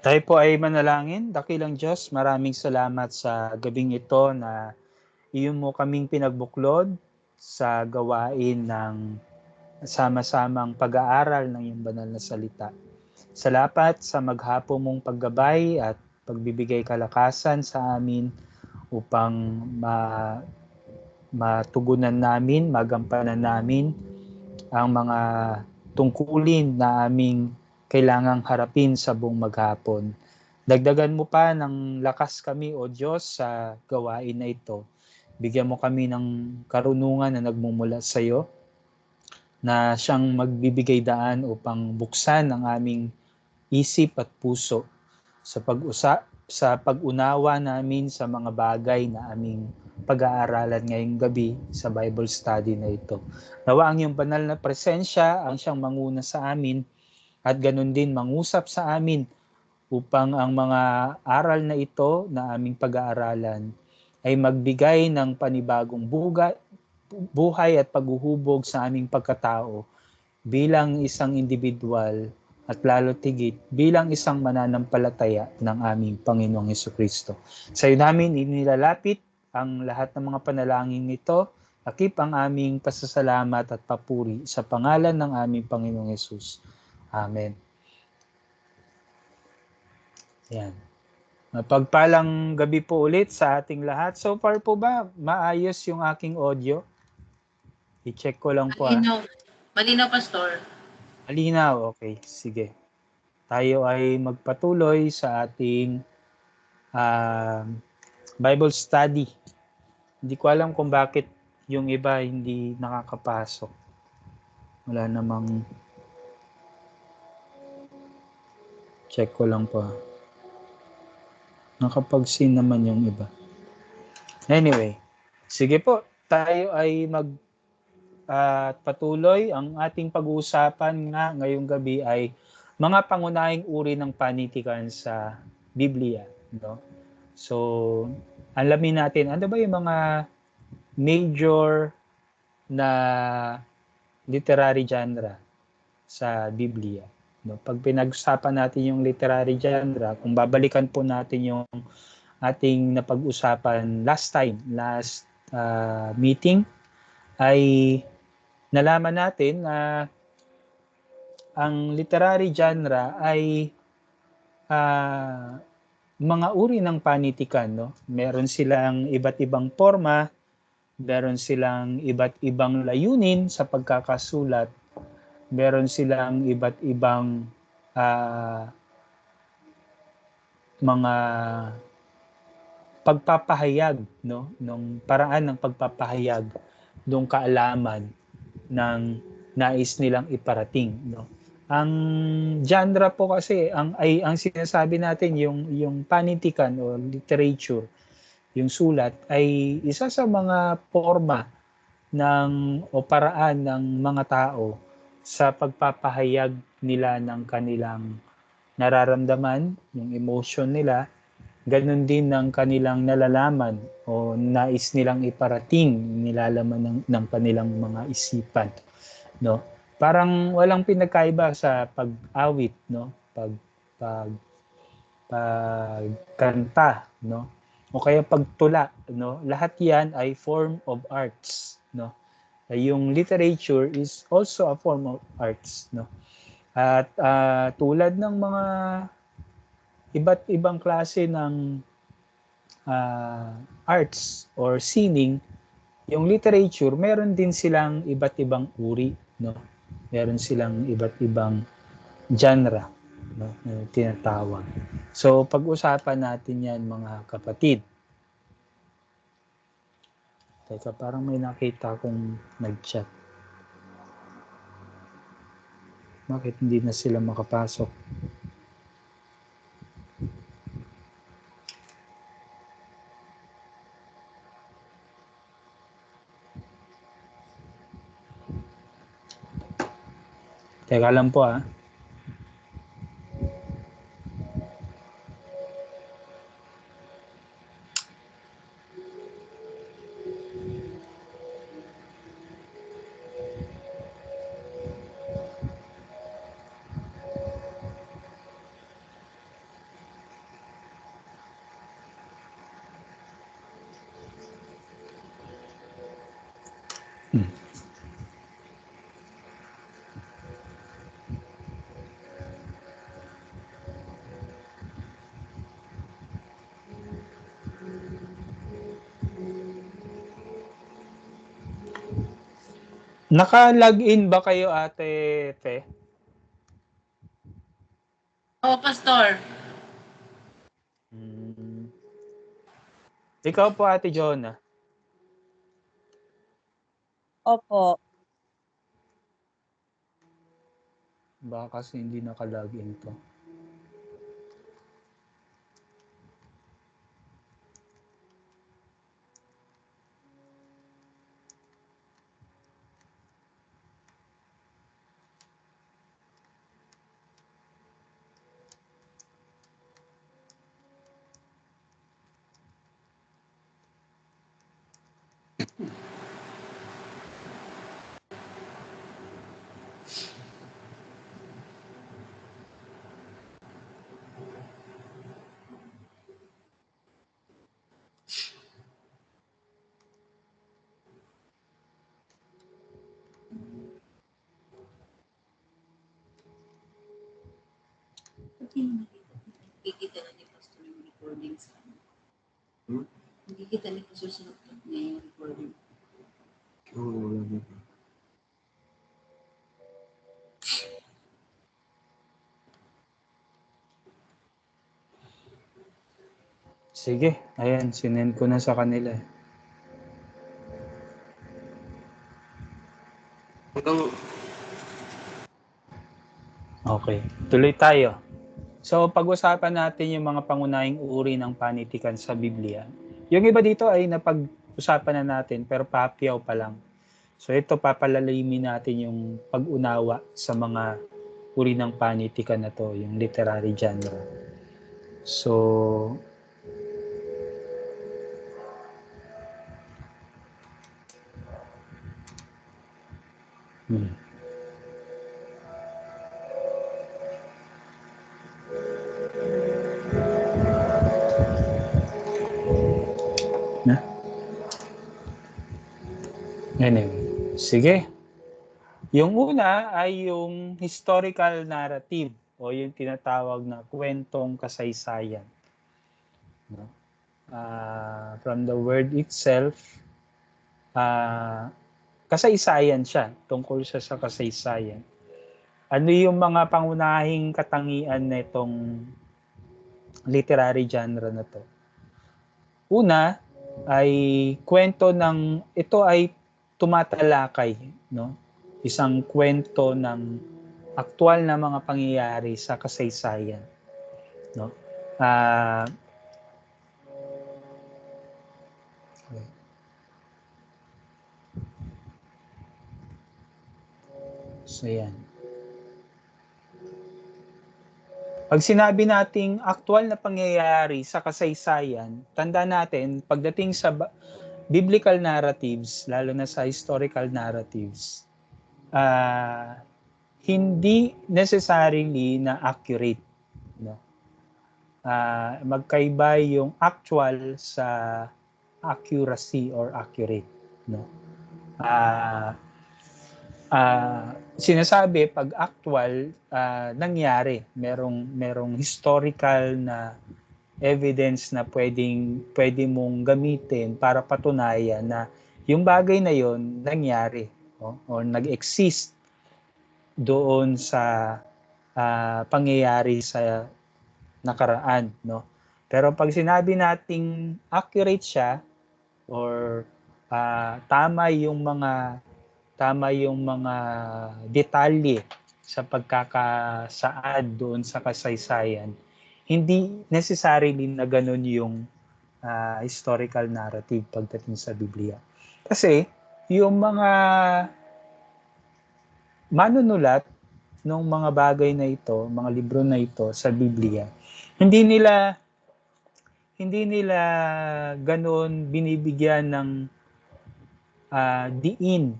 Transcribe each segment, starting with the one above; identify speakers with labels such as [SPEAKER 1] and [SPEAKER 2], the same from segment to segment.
[SPEAKER 1] Tayo po ay manalangin. Dakilang Diyos, maraming salamat sa gabing ito na iyo mo kaming pinagbuklod sa gawain ng sama-samang pag-aaral ng iyong banal na salita. Salamat sa maghapon mong paggabay at pagbibigay kalakasan sa amin upang matugunan namin, magampanan namin ang mga tungkulin na aming kailangang harapin sa buong maghapon. Dagdagan mo pa ng lakas kami, O Diyos, sa gawain na ito. Bigyan mo kami ng karunungan na nagmumula sa iyo, na siyang magbibigay daan upang buksan ang aming isip at puso sa pag-unawa namin sa mga bagay na aming pag-aaralan ngayong gabi sa Bible study na ito. Nawa ang iyong banal na presensya ang siyang manguna sa amin at ganun din mangusap sa amin upang ang mga aral na ito na aming pag-aaralan ay magbigay ng panibagong buhay at paghuhubog sa aming pagkatao bilang isang individual at lalo tigit bilang isang mananampalataya ng aming Panginoong Hesukristo. Sa iyo namin inilalapit ang lahat ng mga panalangin nito, akip ang aming pasasalamat at papuri sa pangalan ng aming Panginoong Hesus. Amen. Yan. Mapagpalang gabi po ulit sa ating lahat. So far po ba maayos yung aking audio? I-check ko lang po.
[SPEAKER 2] Malinaw. Malinaw, Pastor.
[SPEAKER 1] Malinaw, okay. Sige. Tayo ay magpatuloy sa ating Bible study. Hindi ko alam kung bakit yung iba hindi nakakapasok. Wala namang check ko lang po. Nakapag-seen naman yung iba. Anyway, sige po, tayo ay patuloy. Ang ating pag-uusapan nga ngayong gabi ay mga pangunahing uri ng panitikan sa Biblia, no? So, alamin natin ano ba yung mga major na literary genre sa Biblia. No, pag pinag-usapan natin yung literary genre, kung babalikan po natin yung ating napag-usapan last meeting, ay nalaman natin na ang literary genre ay mga uri ng panitikan. No? Meron silang iba't ibang forma, meron silang iba't ibang layunin sa pagkakasulat, meron silang iba't ibang mga pagpapahayag, no, nung paraan ng pagpapahayag ng kaalaman ng nais nilang iparating, no. Ang genre po kasi ang sinasabi natin yung panitikan o literature, yung sulat ay isa sa mga forma ng o paraan ng mga tao sa pagpapahayag nila ng kanilang nararamdaman, yung emotion nila, ganun din ng kanilang nalalaman o nais nilang iparating, nilalaman ng kanilang mga isipan, no? Parang walang pinagkaiba sa pag-awit, no? Pagkanta, no? O kaya pagtula, no? Lahat 'yan ay form of arts, no? Yung literature is also a form of arts, no? At tulad ng mga iba't ibang klase ng arts or sining, yung literature, meron din silang iba't ibang uri, no? Meron silang iba't ibang genre, no? Tinatawag. So, pag-usapan natin yan, mga kapatid. Teka, parang may nakita akong nag-chat. Bakit hindi na sila makapasok? Teka lang po ah. Naka-login ba kayo, Ate Fe?
[SPEAKER 2] Oo, Pastor.
[SPEAKER 1] Ikaw po, Ate Jonah.
[SPEAKER 3] Opo.
[SPEAKER 1] Baka kasi hindi naka-login to.
[SPEAKER 2] Hindi kita na ni Pastor yung recording sa Hindi kita ni Pastor sinuktot niya yung recording.
[SPEAKER 1] Sige, ayan, sinend ko na sa kanila. Okay, tuloy tayo. So, pag-usapan natin yung mga pangunahing uri ng panitikan sa Biblia. Yung iba dito ay napag-usapan na natin, pero papiyaw pa lang. So, ito papalalimin natin yung pag-unawa sa mga uri ng panitikan na to, yung literary genre. So, anyway, sige. Yung una ay yung historical narrative o yung tinatawag na kwentong kasaysayan. No? From the word itself, kasaysayan siya, tungkol siya sa kasaysayan. Ano yung mga pangunahing katangian na itong literary genre na to? Una ay ito ay tumatalakay, no? Isang kwento ng aktual na mga pangyayari sa kasaysayan, no? So yan. Pag sinabi nating aktual na pangyayari sa kasaysayan, tanda natin pagdating sa biblical narratives, lalo na sa historical narratives, hindi necessarily na accurate, no? Magkaiba yung actual sa accuracy or accurate, no? Sinasabi pag actual, nangyari, merong historical na evidence na pwede mong gamitin para patunayan na yung bagay na yon nangyari, o nag-exist doon sa pangyayari sa nakaraan, no? Pero pag sinabi nating accurate siya or tama yung mga detalye sa pagkakasaad doon sa kasaysayan, hindi necessarily na ganun yung historical narrative pagdating sa Biblia. Kasi yung mga manunulat ng mga bagay na ito, mga libro na ito sa Biblia, hindi nila ganun binibigyan ng diin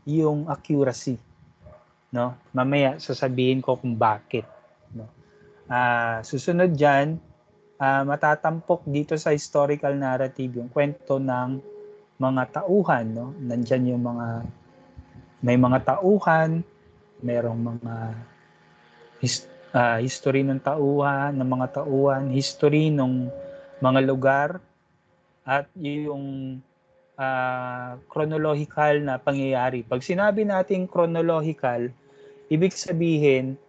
[SPEAKER 1] yung accuracy, no? Mamaya sasabihin ko kung bakit, no? Susunod diyan, matatampok dito sa historical narrative yung kwento ng mga tauhan, no? Nandyan yung may mga tauhan, merong mga history ng tauhan, history ng mga lugar, at yung chronological na pangyayari. Pag sinabi natin chronological, ibig sabihin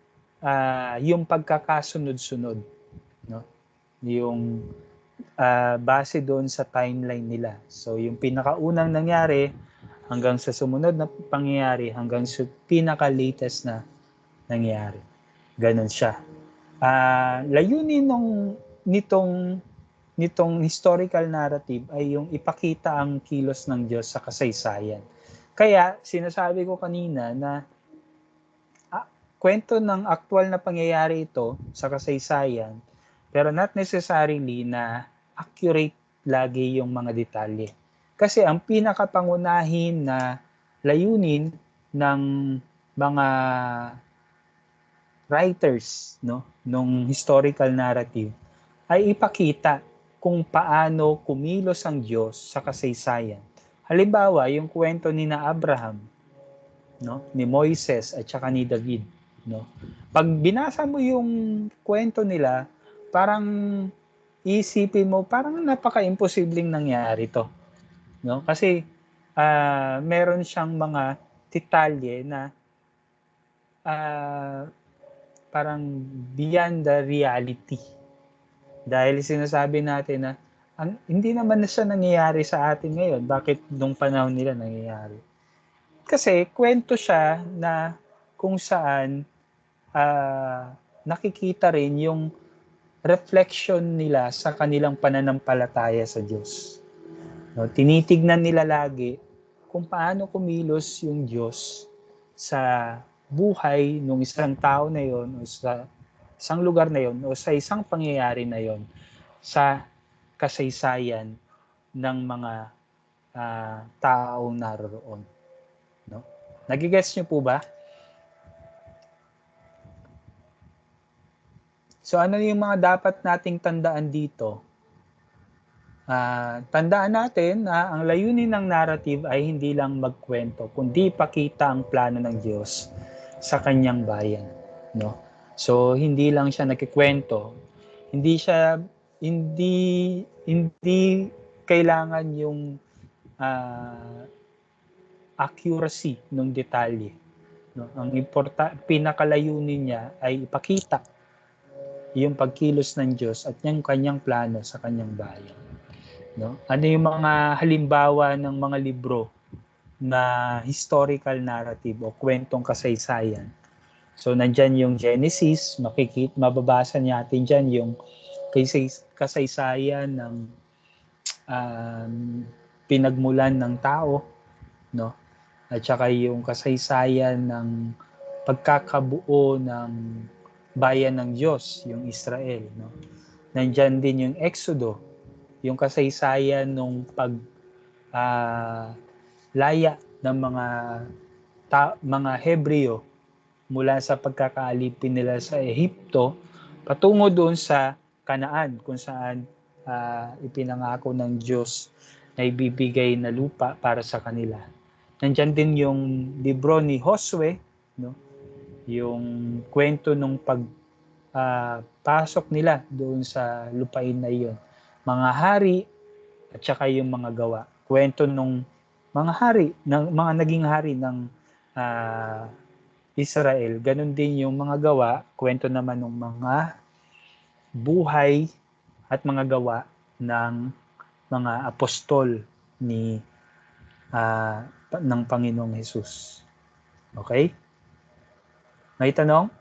[SPEAKER 1] yung pagkakasunod-sunod, no? Yung base doon sa timeline nila. So yung pinakaunang nangyari hanggang sa sumunod na pangyayari hanggang sa pinaka-latest na nangyari. Ganon siya. Layunin nitong historical narrative ay yung ipakita ang kilos ng Diyos sa kasaysayan. Kaya sinasabi ko kanina na kwento ng aktual na pangyayari ito sa kasaysayan, pero not necessarily na accurate lagi yung mga detalye. Kasi ang pinakapangunahin na layunin ng mga writers, no, nung historical narrative ay ipakita kung paano kumilos ang Diyos sa kasaysayan. Halimbawa, yung kwento ni na Abraham, no, ni Moises at saka ni David, no. Pag binasa mo yung kwento nila, parang isipin mo parang napaka-imposibleng nangyari to, no? Kasi meron siyang mga detalye na parang beyond the reality. Dahil sinasabi natin na hindi naman na siya nangyayari sa atin ngayon. Bakit nung panahon nila nangyayari? Kasi kwento siya na kung saan nakikita rin yung reflection nila sa kanilang pananampalataya sa Diyos. No, tinitignan nila lagi kung paano kumilos yung Diyos sa buhay ng isang tao na yon o sa isang lugar na yon o sa isang pangyayari na yon sa kasaysayan ng mga taong naroon. No? Nagigets niyo po ba? So ano yung mga dapat nating tandaan dito? Tandaan natin na ang layunin ng narrative ay hindi lang magkwento, kundi ipakita ang plano ng Diyos sa kanyang bayan, no? So hindi lang siya nagkikwento, hindi kailangan yung accuracy ng detalye, no? Ang pinakalayunin niya ay ipakita yung pagkilos ng Diyos at yung kanyang plano sa kanyang bayan. No? Ano yung mga halimbawa ng mga libro na historical narrative o kwentong kasaysayan? So nandyan yung Genesis, mababasa natin dyan yung kasaysayan ng pinagmulan ng tao, no? At saka yung kasaysayan ng pagkakabuo ng bayan ng Diyos, yung Israel, no? Nandyan din yung Exodo, yung kasaysayan ng laya ng mga Hebreo mula sa pagkakaalipin nila sa Ehipto patungo doon sa Kanaan, kung saan ipinangako ng Diyos na ibibigay na lupa para sa kanila. Nandyan din yung libro ni Josue, no? Yung kwento ng pasok nila doon sa lupain na iyon. Mga hari at saka yung mga gawa. Kwento ng mga hari, ng mga naging hari ng Israel. Ganon din yung mga gawa, kwento naman ng mga buhay at mga gawa ng mga apostol ng Panginoong Hesus. Okay? May tanong?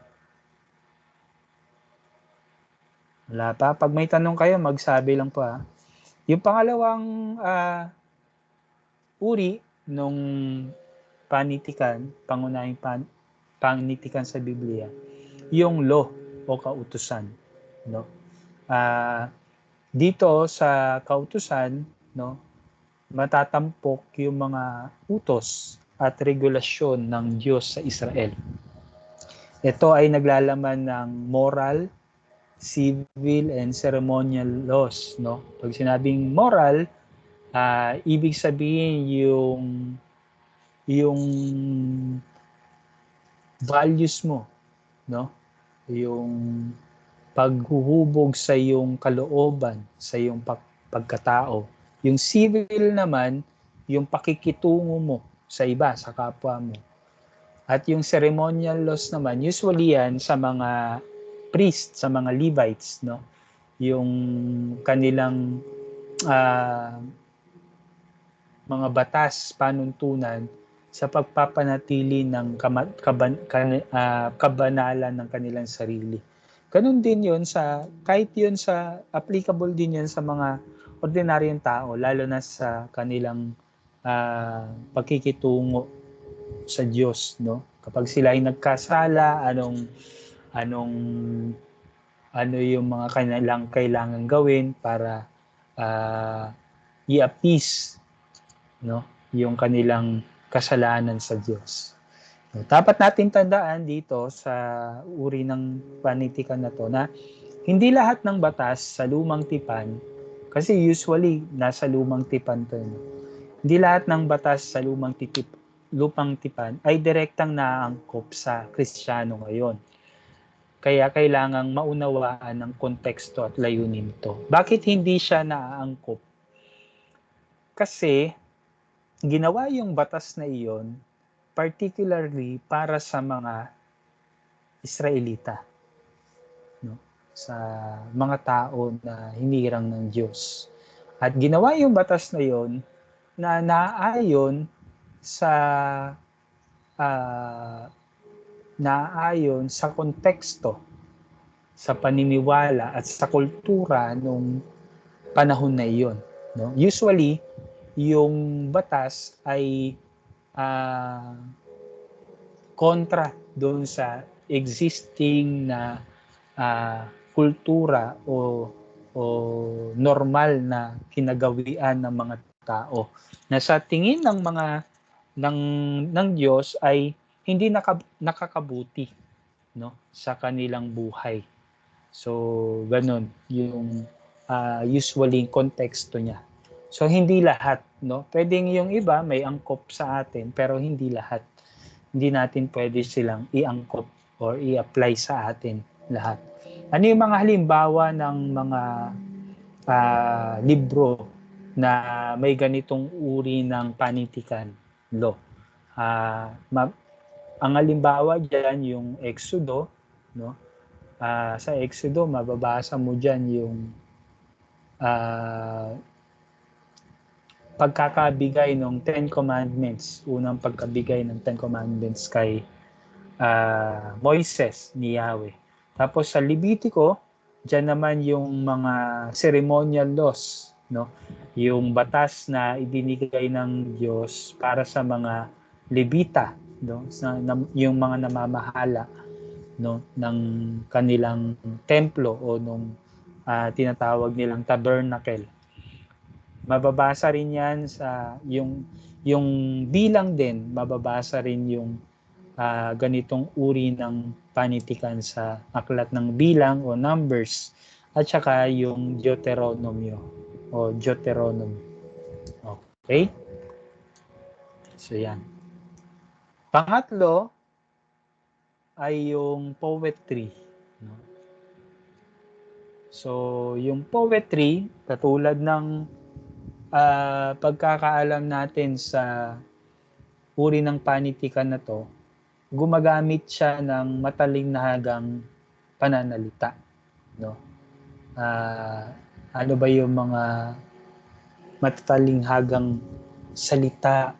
[SPEAKER 1] Wala pa. Pag may tanong kayo, magsabi lang po ha. Yung pangalawang uri nung panitikan, pangunahing panitikan sa Biblia, yung law o kautusan, no? Dito sa kautusan, no, matatampok yung mga utos at regulasyon ng Diyos sa Israel. Ito ay naglalaman ng moral, civil and ceremonial laws, no? Pag sinabing moral, Ibig sabihin yung values mo, no? Yung paghuhubog sa iyong kalooban, sa iyong pagkatao. Yung civil naman, yung pakikitungo mo sa iba, sa kapwa mo. At yung ceremonial laws naman, usually yan sa mga priest, sa mga Levites, no? Yung kanilang mga batas, panuntunan sa pagpapanatili ng kabanalan ng kanilang sarili. Ganun din yun kahit yun applicable din yun sa mga ordinaryong tao, lalo na sa kanilang pagkikitungo sa Diyos, no? Kapag sila ay nagkasala, ano yung mga kanilang kailangan gawin para i-appease, no, yung kanilang kasalanan sa Diyos. Dapat natin tandaan dito sa uri ng panitikan na to na hindi lahat ng batas sa lumang tipan, kasi usually nasa lumang tipan to, no? Hindi lahat ng batas sa lumang tipan ay direktang naaangkop sa Kristiyano ngayon. Kaya kailangang maunawaan ng konteksto at layunin to. Bakit hindi siya naaangkop? Kasi ginawa yung batas na iyon particularly para sa mga Israelita, no? Sa mga tao na hinirang ng Diyos. At ginawa yung batas na iyon na naayon sa konteksto, sa paniniwala at sa kultura nung panahon na iyon, no? Usually yung batas ay kontra doon sa existing na kultura o normal na kinagawian ng mga tao na sa tingin ng mga ng Diyos ay hindi nakakabuti, no, sa kanilang buhay. So ganun yung usually konteksto niya. So hindi lahat, no? Pwedeng yung iba may angkop sa atin pero hindi lahat. Hindi natin pwede silang iangkop or i-apply sa atin lahat. Ano yung mga halimbawa ng mga libro na may ganitong uri ng panitikan, law? Ang halimbawa diyan yung Exodo, no? Sa Exodo mababasa mo diyan yung pagkakabigay ng Ten Commandments, unang pagkabigay ng Ten Commandments kay Moises ni Yahweh. Tapos sa Levitico, diyan naman yung mga ceremonial laws, no? Yung batas na ibinigay ng Diyos para sa mga Levita, no? Yung mga namamahala, no, ng kanilang templo o nung tinatawag nilang tabernacle. Mababasa rin yan sa yung bilang din, mababasa rin yung ganitong uri ng panitikan sa aklat ng bilang o numbers at saka yung Deuteronomio o Deuteronomy. Okay? So yan. Pangatlo ay yung poetry, no? So yung poetry, katulad ng pagkakaalam natin sa uri ng panitikan na to, gumagamit siya ng matalinghagang pananalita, no? Ano ba yung mga matalinghagang salita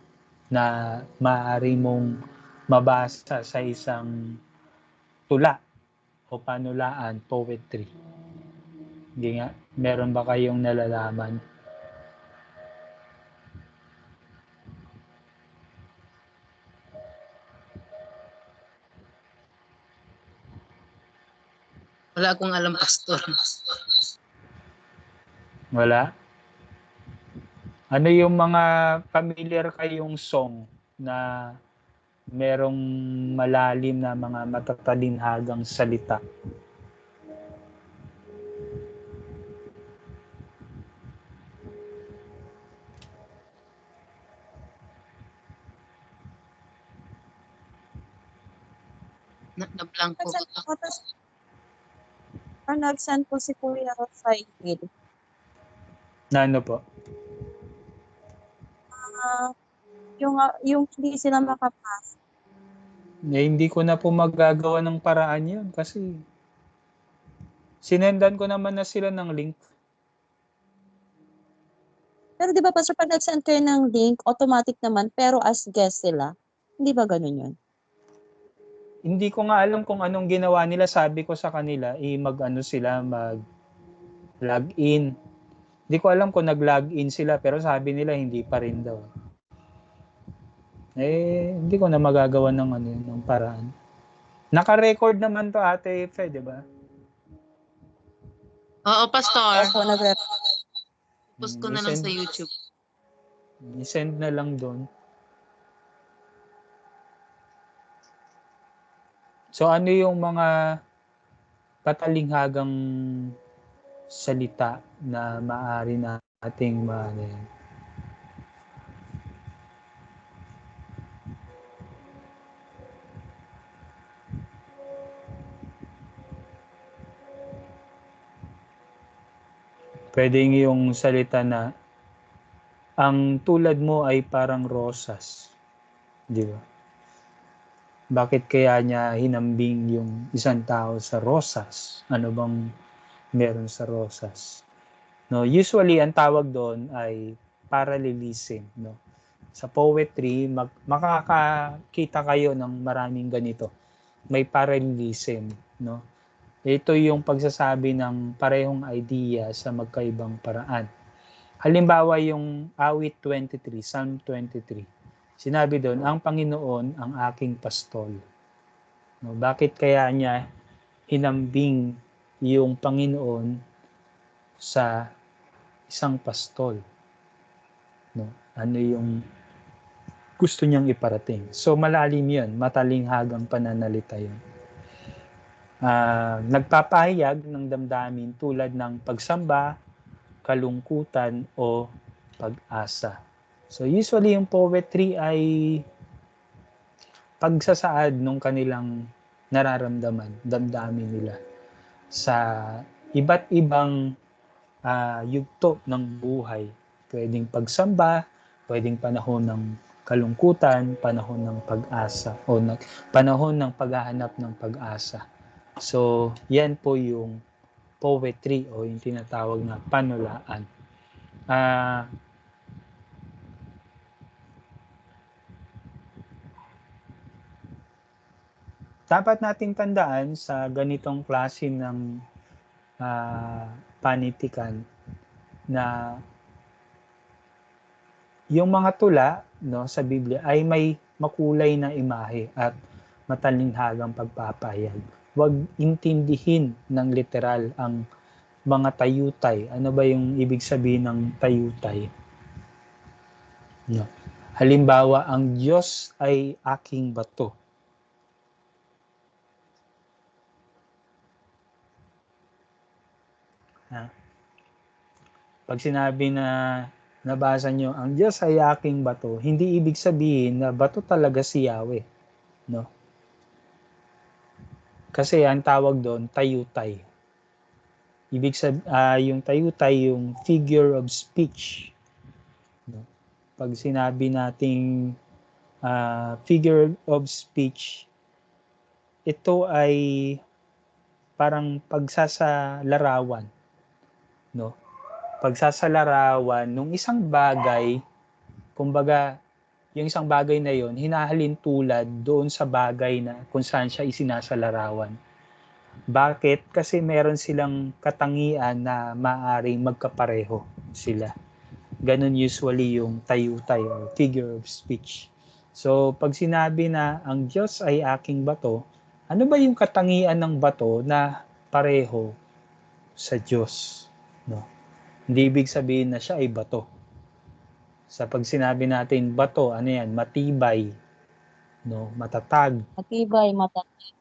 [SPEAKER 1] na maaari mong mabasa sa isang tula o panulaan, poetry? Hindi nga, meron ba kayong nalalaman?
[SPEAKER 2] Wala akong alam, Pastor.
[SPEAKER 1] Wala? Ano yung mga familiar kayong song na merong malalim na mga matatalinhagang salita?
[SPEAKER 3] Na-blanco.
[SPEAKER 4] Nag-send po si Kuya Rafael.
[SPEAKER 1] Na ano po?
[SPEAKER 4] Yung hindi sila makapasok.
[SPEAKER 1] Hindi ko na po magagawa ng paraan yun kasi sinendan ko naman na sila ng link.
[SPEAKER 4] Pero di ba, Pastor, pag nag-send kayo ng link, automatic naman, pero as guest sila. Hindi ba ganun yun?
[SPEAKER 1] Hindi ko nga alam kung anong ginawa nila. Sabi ko sa kanila, mag-login. Hindi ko alam kung nag-login sila, pero sabi nila hindi pa rin daw. Hindi ko na magagawa ng paraan. Naka-record naman to, Ate Fe, di ba?
[SPEAKER 3] Oo, Pastor.
[SPEAKER 4] Opo,
[SPEAKER 3] Post ko na lang sa YouTube.
[SPEAKER 1] I-send na lang doon. So ano yung mga katalinghagang salita na maaari nating pwedeng yung salita na ang tulad mo ay parang rosas, di ba? Bakit kaya niya hinambing yung isang tao sa rosas? Ano bang meron sa rosas? No, usually ang tawag doon ay parallelism, no. Sa poetry, makakakita kayo ng maraming ganito. May parallelism, no. Ito yung pagsasabi ng parehong idea sa magkaibang paraan. Halimbawa yung awit 23, Psalm 23. Sinabi doon, ang Panginoon ang aking pastol. No, bakit kaya niya hinambing yung Panginoon sa isang pastol? No, ano yung gusto niyang iparating? So malalim yun, matalinghagang pananalita yun. Nagpapahayag ng damdamin tulad ng pagsamba, kalungkutan o pag-asa. So usually yung poetry ay pagsasaad ng kanilang nararamdaman, damdamin nila sa iba't ibang yugto ng buhay. Pwedeng pagsamba, pwedeng panahon ng kalungkutan, panahon ng pag-asa o panahon ng paghahanap ng pag-asa. So yan po yung poetry o yung tinatawag na panulaan. Dapat nating tandaan sa ganitong klase ng panitikan na yung mga tula, no, sa Biblia ay may makulay na imahe at matalinghagang pagpapahayag. Huwag intindihin ng literal ang mga tayutay. Ano ba yung ibig sabihin ng tayutay? No. Halimbawa, ang Diyos ay aking bato. Pag sinabi na nabasa nyo, ang Diyos ay aking bato, hindi ibig sabihin na bato talaga si Yahweh. No? Kasi ang tawag doon, tayutay. Ibig sabihin, yung tayutay, yung figure of speech. No? Pag sinabi nating figure of speech, ito ay parang pagsasalarawan. No? Pagsasalarawan nung isang bagay, kumbaga, yung isang bagay na yon hinahalin tulad doon sa bagay na kung saan siya isinasalarawan. Bakit? Kasi meron silang katangian na maaring magkapareho sila. Ganon usually yung tayutay or figure of speech. So, pag sinabi na ang Diyos ay aking bato, ano ba yung katangian ng bato na pareho sa Diyos? No? Hindi ibig sabihin na siya ay bato. Sa pag sinabi natin bato, ano yan? Matibay, no? Matatag.
[SPEAKER 4] Matibay, matatag.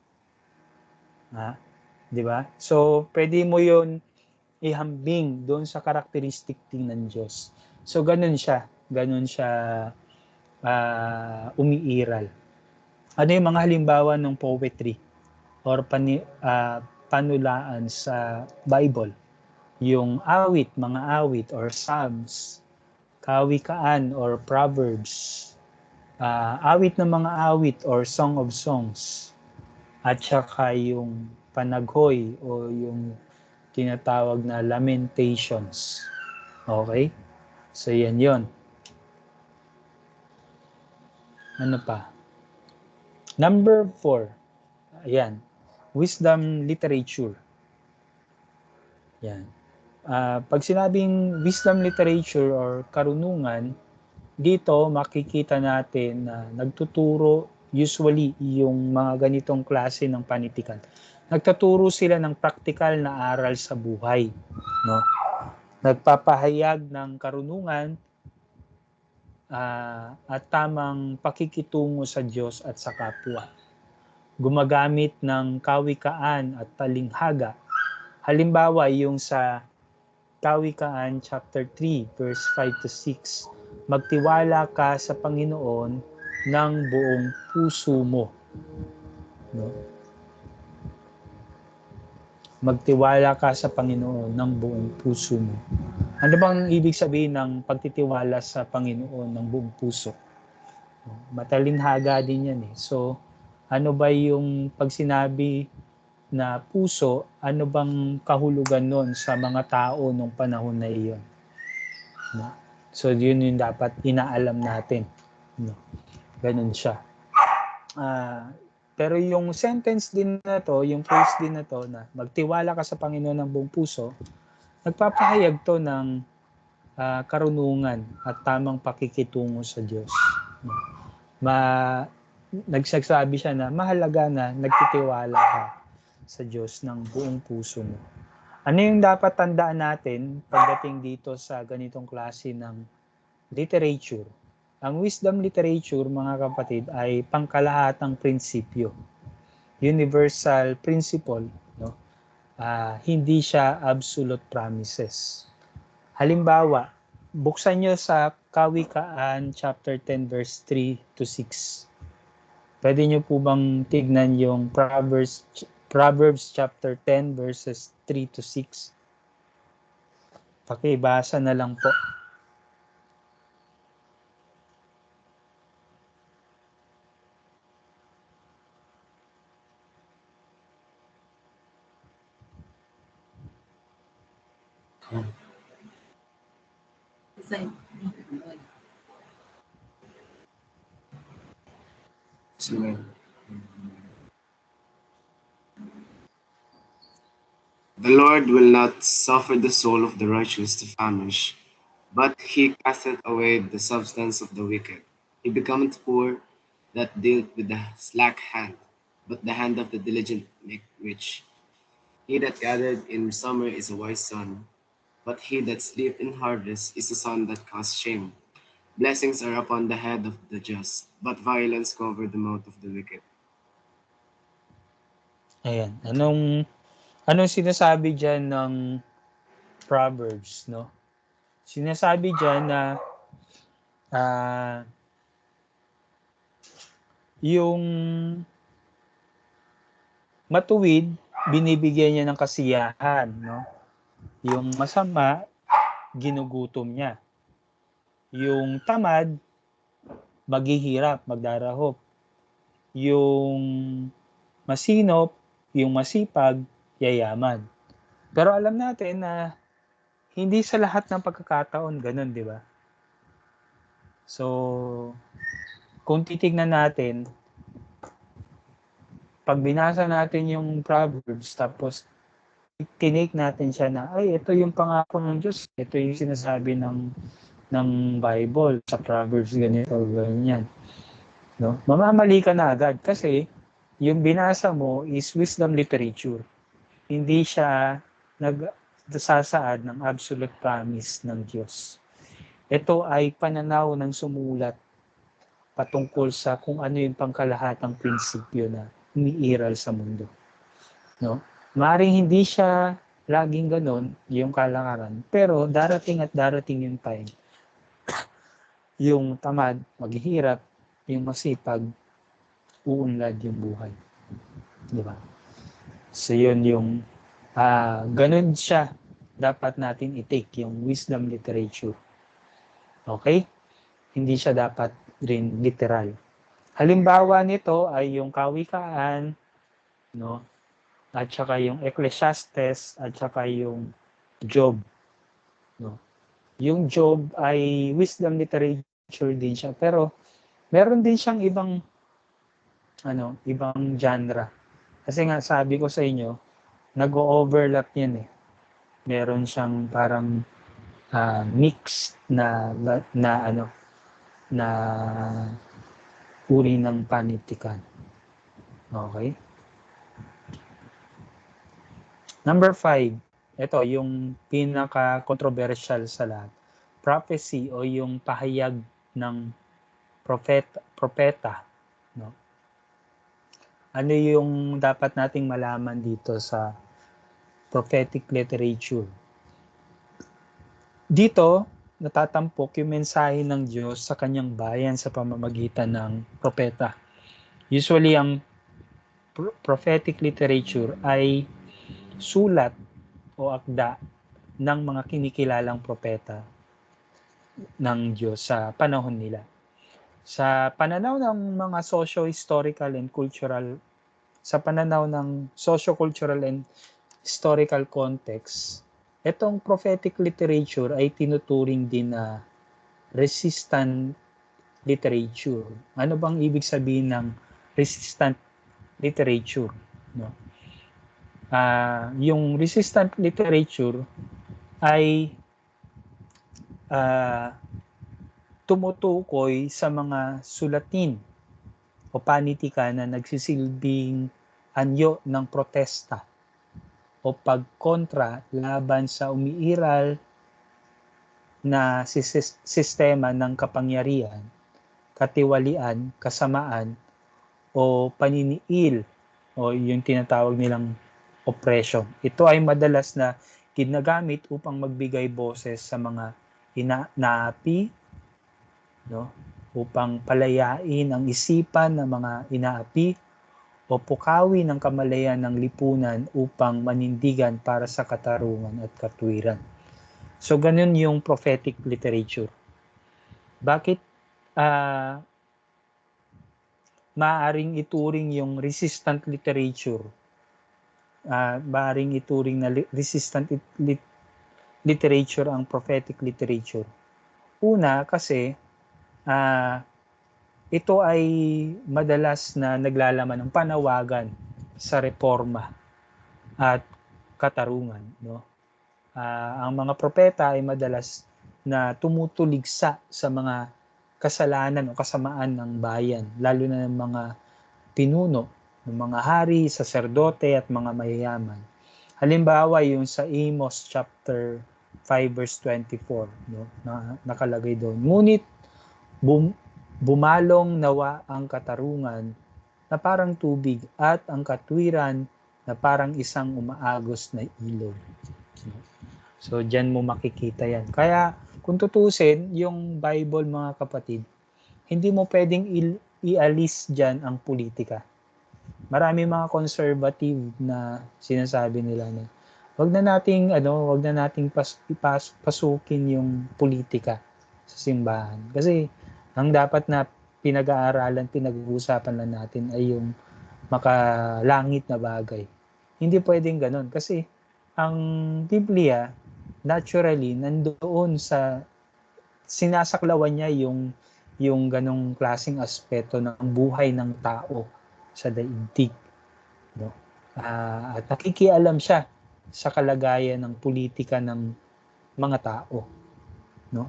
[SPEAKER 1] Di ba? So, pwede mo yon ihambing doon sa karakteristik ng Diyos. So, ganun siya. Ganun siya umiiral. Ano yung mga halimbawa ng poetry? or panulaan sa Bible. Yung awit, mga awit or psalms, kawikaan or proverbs, awit ng mga awit or song of songs, at saka yung panaghoy o yung tinatawag na lamentations. Okay? So yan yon. Ano pa? Number 4. Ayan. Wisdom literature. Yan. Pag sinabing wisdom literature or karunungan, dito makikita natin na nagtuturo usually yung mga ganitong klase ng panitikan. Nagtuturo sila ng praktikal na aral sa buhay, no? Nagpapahayag ng karunungan at tamang pakikitungo sa Diyos at sa kapwa. Gumagamit ng kawikaan at talinghaga. Halimbawa, yung sa Kawikaan chapter 3 verse 5 to 6, magtiwala ka sa Panginoon ng buong puso mo. No? Magtiwala ka sa Panginoon ng buong puso mo. Ano bang ibig sabihin ng pagtitiwala sa Panginoon ng buong puso? Matalinhaga din yan eh. So, ano ba yung pag sinabi na puso, ano bang kahulugan nun sa mga tao nung panahon na iyon? No? So, yun yung dapat inaalam natin. No? Ganun siya. Pero yung sentence din na to, yung phrase din na to, na magtiwala ka sa Panginoon ng buong puso, nagpapahayag to ng karunungan at tamang pakikitungo sa Diyos. Nagsasabi siya na mahalaga na nagtitiwala ka sa Diyos ng buong puso mo. Ano yung dapat tandaan natin pagdating dito sa ganitong klase ng literature? Ang wisdom literature, mga kapatid, ay pangkalahatang prinsipyo. Universal principle, no? Hindi siya absolute promises. Halimbawa, buksan nyo sa Kawikaan chapter 10 verse 3 to 6. Pwede nyo po bang tignan yung Proverbs chapter 10 verses 3 to 6? Pakibasa na lang po.
[SPEAKER 5] The Lord will not suffer the soul of the righteous to famish, but he casteth away the substance of the wicked. He becometh poor that dealt with the slack hand, but the hand of the diligent make rich. He that gathered in summer is a wise son, but he that sleep in harvest is a son that caused shame. Blessings are upon the head of the just, but violence cover the mouth of the wicked.
[SPEAKER 1] Ayan. Anong sinasabi dyan ng Proverbs, no? Sinasabi dyan na yung matuwid, binibigyan niya ng kasiyahan, no? Yung masama, ginugutom niya. Yung tamad, maghihirap, magdarahop. Yung masinop, yung masipag, yayaman. Pero alam natin na hindi sa lahat ng pagkakataon ganun, di ba? So, kung titignan natin, pag binasa natin yung Proverbs, tapos tinake natin siya na, ay, ito yung pangako ng Diyos, ito yung sinasabi ng Bible sa Proverbs, ganito, ganyan. No? Mamamali ka na agad kasi yung binasa mo is wisdom literature. Hindi siya nagsasaad ng absolute promise ng Diyos. Ito ay pananaw ng sumulat patungkol sa kung ano yung pangkalahatang prinsipyo na umiiral sa mundo. No? Maring hindi siya laging ganon, yung kalakaran, pero darating at darating yung time. Yung tamad, maghihirap, yung masipag, uunlad yung buhay. Di ba? So yun yung ganun siya dapat natin i-take yung wisdom literature. Okay? Hindi siya dapat rin literal. Halimbawa nito ay yung Kawikaan, no? At saka yung Ecclesiastes at saka yung Job, no? Yung Job ay wisdom literature din siya, pero meron din siyang ibang ibang genre. Kasi nga sabi ko sa inyo, nag-overlap yan eh. Meron siyang parang mix na uri ng panitikan. Okay? Number 5, ito yung pinaka-controversial sa lahat. Prophecy o yung pahayag ng propeta, no? Ano yung dapat nating malaman dito sa prophetic literature? Dito, natatampok yung mensahe ng Diyos sa kanyang bayan sa pamamagitan ng propeta. Usually, ang prophetic literature ay sulat o akda ng mga kinikilalang propeta ng Diyos sa panahon nila. Sa pananaw ng mga socio-historical and cultural, sa pananaw ng socio-cultural and historical context, itong prophetic literature ay tinuturing din na resistant literature. Ano bang ibig sabihin ng resistant literature? No? Yung resistant literature ay tumutukoy sa mga sulatin o panitikan na nagsisilbing anyo ng protesta o pagkontra laban sa umiiral na sistema ng kapangyarihan, katiwalian, kasamaan, o paniniil o yung tinatawag nilang oppression. Ito ay madalas na ginagamit upang magbigay boses sa mga inaapi, no? Upang palayain ang isipan ng mga inaapi o pukawi ng kamalayan ng lipunan upang manindigan para sa katarungan at katwiran. So, ganun yung prophetic literature. Bakit maaaring ituring yung resistant literature? Maaaring ituring na resistant literature ang prophetic literature. Una, kasi ito ay madalas na naglalaman ng panawagan sa reforma at katarungan, no? Ang mga propeta ay madalas na tumutuligsa sa mga kasalanan o kasamaan ng bayan, lalo na ng mga pinuno, ng mga hari, saserdote at mga mayayaman. Halimbawa, yung sa Amos chapter 5 verse 24, no? Nakalagay doon. Ngunit bumalong nawa ang katarungan na parang tubig at ang katwiran na parang isang umaagos na ilog. So, dyan mo makikita yan. Kaya, kung tutusin, yung Bible, mga kapatid, hindi mo pwedeng ialis dyan ang politika. Marami mga conservative na sinasabi nila na wag na nating pasukin yung politika sa simbahan. Kasi, ang dapat na pinag-aaralan, pinag-uusapan lang natin ay yung makalangit na bagay. Hindi pwedeng ganun. Kasi, ang Biblia, naturally, nandoon sa sinasaklawan niya yung ganong klaseng aspeto ng buhay ng tao sa daigdig, no? At nakikialam siya sa kalagayan ng politika ng mga tao, no?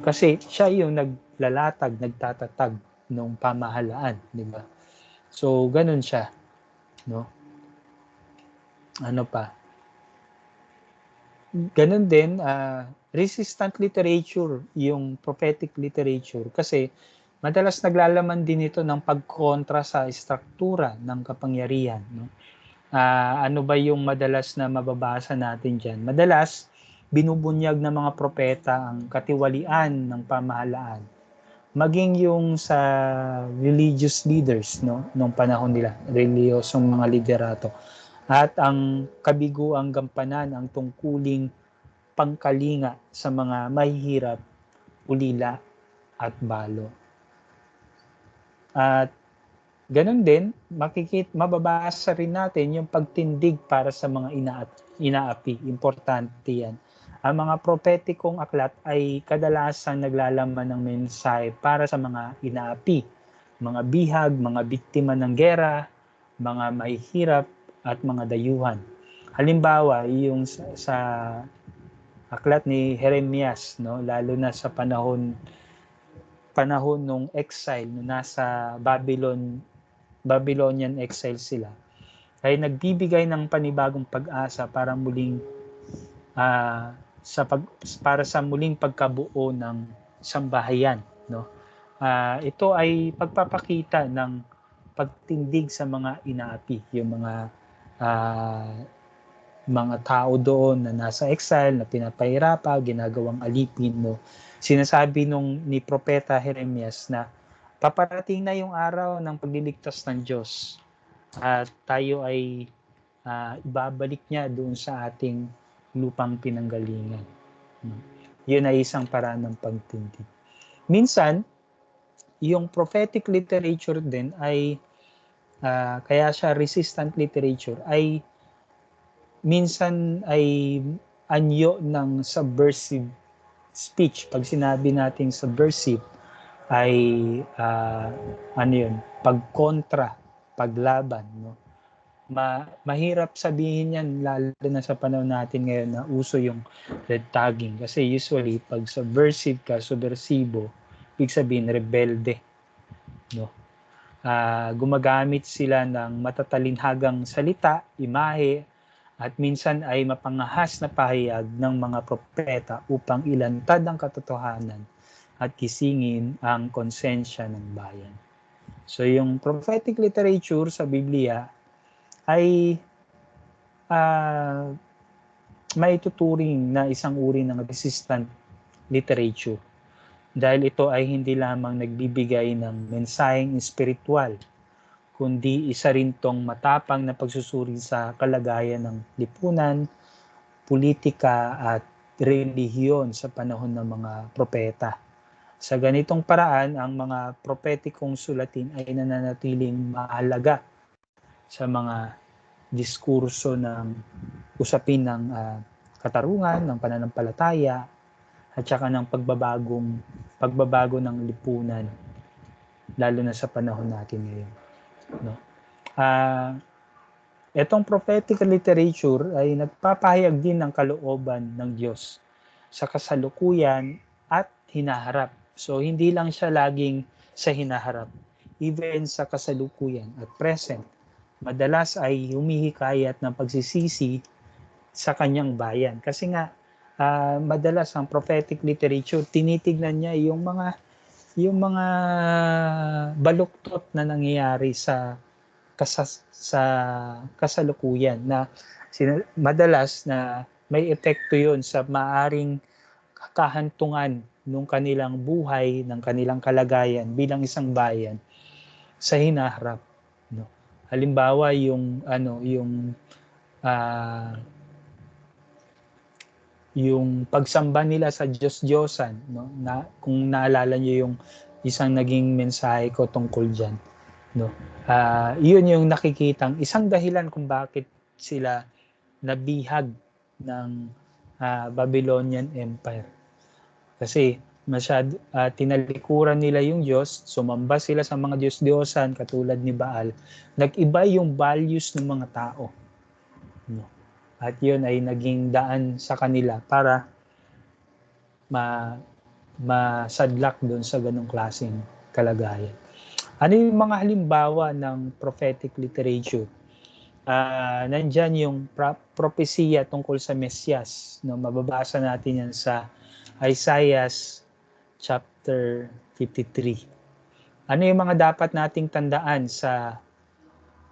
[SPEAKER 1] Kasi siya yung nagtatatag ng pamahalaan, di ba? So ganun siya, no? Ano pa? Ganun din, resistant literature, yung prophetic literature, kasi madalas naglalaman din ito ng pagkontra sa struktura ng kapangyarihan, no? Ano ba yung madalas na mababasa natin dyan? Madalas, binubunyag ng mga propeta ang katiwalian ng pamahalaan, maging yung sa religious leaders, no, nung panahon nila, reliyosong mga liderato. At ang kabiguang gampanan ang tungkuling pangkalinga sa mga mahihirap, ulila at balo. At ganun din, mababasa rin natin yung pagtindig para sa mga inaapi. Importante yan. Ang mga prophetikong aklat ay kadalasan naglalaman ng mensahe para sa mga inaapi, mga bihag, mga biktima ng gera, mga mahihirap, at mga dayuhan. Halimbawa, yung sa aklat ni Jeremias, no, lalo na sa panahon nung exile, no, nasa Babylonian exile sila, ay nagbibigay ng panibagong pag-asa para muling para sa muling pagkabuo ng sambahayan, no. Ito ay pagpapakita ng pagtindig sa mga inaapi, yung mga tao doon na nasa exile, na pinapahirapan, ginagawang alipin, no. Sinasabi ni Propeta Jeremias na paparating na yung araw ng pagliligtas ng Diyos at tayo ay ibabalik niya doon sa ating lupang pinanggalingan. Yun ay isang paraan ng pagtindig. Minsan, yung prophetic literature din ay kaya siya resistant literature, ay minsan ay anyo ng subversive speech. Pag sinabi nating subversive, ay pagkontra, paglaban, no. Mahirap sabihin yan, lalo na sa panahon natin ngayon na uso yung red tagging, kasi usually pag subversive ka, subversibo, ibig sabihin rebelde, no. Gumagamit sila ng matatalinhagang salita, imahe, at minsan ay mapangahas na pahayag ng mga propeta upang ilantad ang katotohanan at kisingin ang konsensya ng bayan. So yung prophetic literature sa Biblia ay may tuturing na isang uri ng resistant literature, dahil ito ay hindi lamang nagbibigay ng mensaheng espiritual, kundi isa rin tong matapang na pagsusuri sa kalagayan ng lipunan, politika at relihiyon sa panahon ng mga propeta. Sa ganitong paraan, ang mga prophetikong sulatin ay nananatiling mahalaga sa mga diskurso ng usapin ng katarungan, ng pananampalataya, at saka ng pagbabago ng lipunan, lalo na sa panahon natin ngayon, no. Etong prophetic literature ay nagpapahayag din ng kalooban ng Diyos sa kasalukuyan at hinaharap. So hindi lang siya laging sa hinaharap, even sa kasalukuyan at present, madalas ay humihikayat ng pagsisisi sa kanyang bayan. Kasi nga madalas ang prophetic literature, tinitignan niya yung mga baluktot na nangyayari sa kasalukuyan, na madalas na may epekto yun sa maaring kahantungan ng kanilang buhay, ng kanilang kalagayan bilang isang bayan sa hinaharap, no. Halimbawa yung pagsamba nila sa Diyos-Diyosan, no, na kung naalala niyo yung isang naging mensahe ko tungkol diyan, no. Yun yung nakikitang isang dahilan kung bakit sila nabihag ng Babylonian Empire. Kasi tinalikuran nila yung Diyos, sumamba sila sa mga Diyos-Diyosan katulad ni Baal. Nag-iba yung values ng mga tao, no. At yun ay naging daan sa kanila para masadlak doon sa ganong klaseng kalagayan. Ano yung mga halimbawa ng prophetic literature? Nandyan yung propesya tungkol sa Mesyas, no? Mababasa natin yan sa Isaiah chapter 53. Ano yung mga dapat nating tandaan sa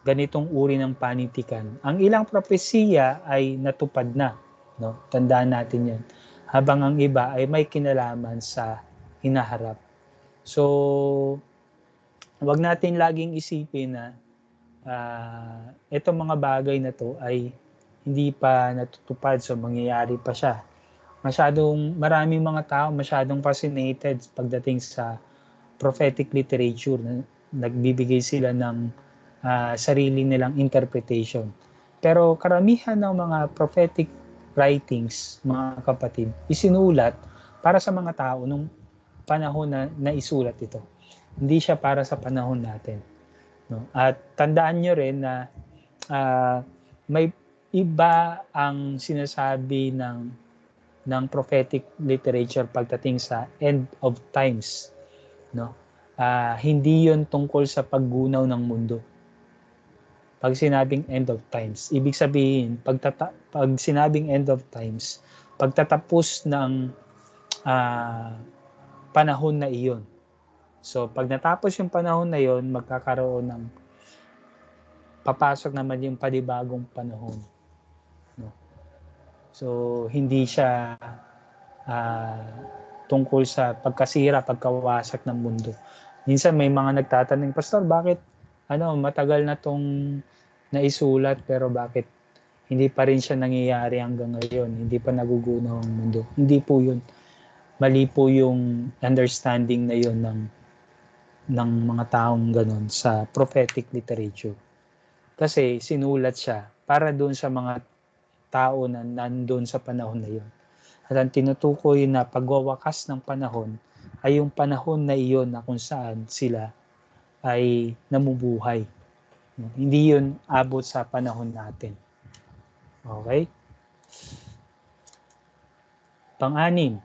[SPEAKER 1] ganitong uri ng panitikan? Ang ilang propesiya ay natupad na, no? Tandaan natin yan. Habang ang iba ay may kinalaman sa hinaharap. So, wag natin laging isipin na itong mga bagay na to ay hindi pa natutupad, so mangyayari pa siya. Maraming mga tao masyadong fascinated pagdating sa prophetic literature. Nagbibigay sila ng sarili nilang interpretation. Pero karamihan ng mga prophetic writings, mga kapatid, isinulat para sa mga tao nung panahon na naisulat ito. Hindi siya para sa panahon natin. No? At tandaan nyo rin na may iba ang sinasabi ng prophetic literature pagdating sa end of times. No? Hindi yon tungkol sa paggunaw ng mundo. Pag sinabing end of times, ibig sabihin, pag sinabing end of times, pagtatapos ng panahon na iyon. So, pag natapos yung panahon na iyon, magkakaroon ng papasok naman yung panibagong panahon. No? So, hindi siya tungkol sa pagkasira, pagkawasak ng mundo. Minsan may mga nagtatanong, Pastor, bakit matagal na tong naisulat pero bakit hindi pa rin siya nangyayari hanggang ngayon? Hindi pa nagugunaw ang mundo. Hindi po yun. Mali po yung understanding na yun ng mga taong ganun sa prophetic literature. Kasi sinulat siya para doon sa mga tao na nandun sa panahon na yun. At ang tinutukoy na pagwawakas ng panahon ay yung panahon na iyon na kung saan sila ay namubuhay. Hindi yun abot sa panahon natin. Okay? Pang-anim.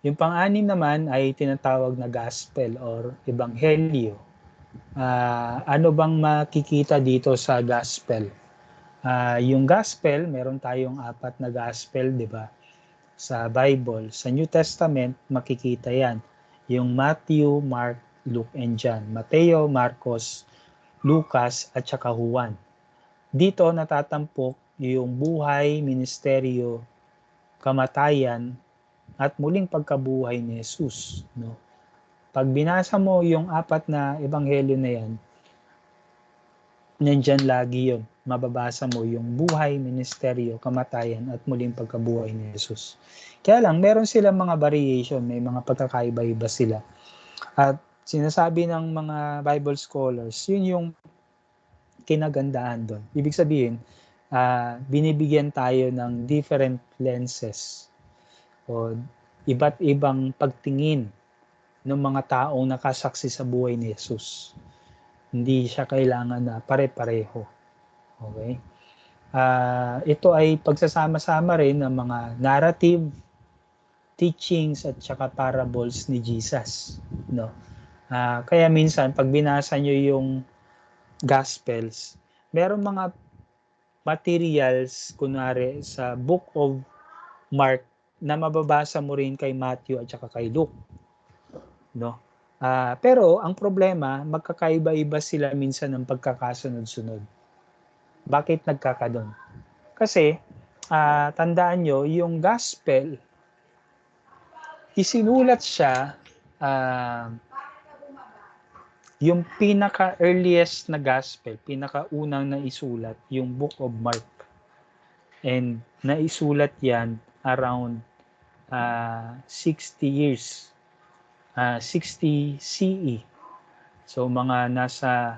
[SPEAKER 1] Yung pang-anim naman ay tinatawag na gospel or ebanghelyo. Ano bang makikita dito sa gospel? Yung gospel, meron tayong 4 na gospel, di ba? Sa Bible. Sa New Testament, makikita yan. Yung Matthew, Mark, Luke, and John. Mateo, Marcos, Lucas, at saka Juan. Dito natatampok yung buhay, ministeryo, kamatayan, at muling pagkabuhay ni Jesus. No? Pag binasa mo yung 4 na ebanghelyo na yan, nandyan lagi yun. Mababasa mo yung buhay, ministeryo, kamatayan, at muling pagkabuhay ni Jesus. Kaya lang, meron silang mga variation, may mga pagkakaiba-iba sila. At sinasabi ng mga Bible scholars, yun yung kinagandaan doon. Ibig sabihin, binibigyan tayo ng different lenses o iba't ibang pagtingin ng mga taong nakasaksi sa buhay ni Jesus. Hindi siya kailangan na pare-pareho. Okay? Ito ay pagsasama-sama rin ng mga narrative, teachings at saka parables ni Jesus. No? Kaya minsan, pag binasa nyo yung Gospels, meron mga materials, kunwari sa Book of Mark, na mababasa mo rin kay Matthew at saka kay Luke. No? Pero ang problema, magkakaiba-iba sila minsan ng pagkakasunod-sunod. Bakit nagkakadon? Kasi, tandaan nyo, yung gospel, isinulat siya, yung pinaka-earliest na gospel, pinaka-unang naisulat, yung Book of Mark. And naisulat yan around 60 years. 60 CE. So mga nasa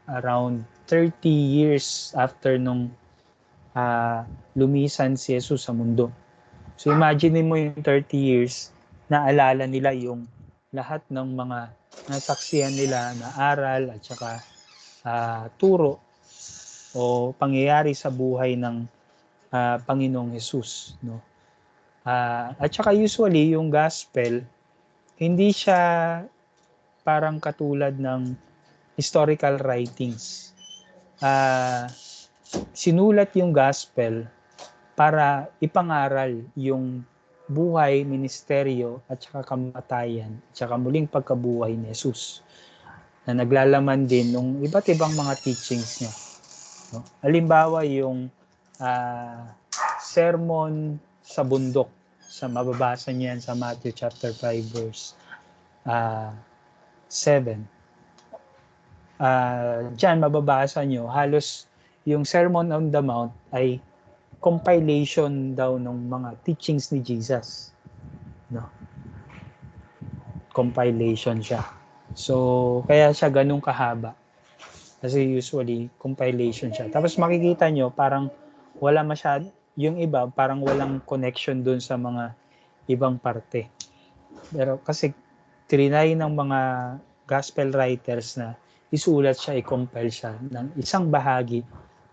[SPEAKER 1] around 30 years after nung lumisan si Jesus sa mundo. So imagine mo yung 30 years, naalala nila yung lahat ng mga nasaksihan nila na aral at saka turo o pangyayari sa buhay ng Panginoong Jesus. No? At saka usually yung gospel, hindi siya parang katulad ng historical writings. Sinulat yung gospel para ipangaral yung buhay, ministeryo, at saka kamatayan, at saka muling pagkabuhay ni Jesus na naglalaman din ng iba't ibang mga teachings niya. No? Halimbawa yung sermon sa bundok, sa mababasa niyan sa Matthew chapter 5 verse 7. Diyan mababasa nyo, halos yung Sermon on the Mount ay compilation daw ng mga teachings ni Jesus. No? Compilation siya. So, kaya siya ganun kahaba. Kasi usually, compilation siya. Tapos makikita nyo, parang wala masyad, yung iba, parang walang connection dun sa mga ibang parte. Pero kasi trinay ng mga gospel writers na isulat siya, i-compile siya ng isang bahagi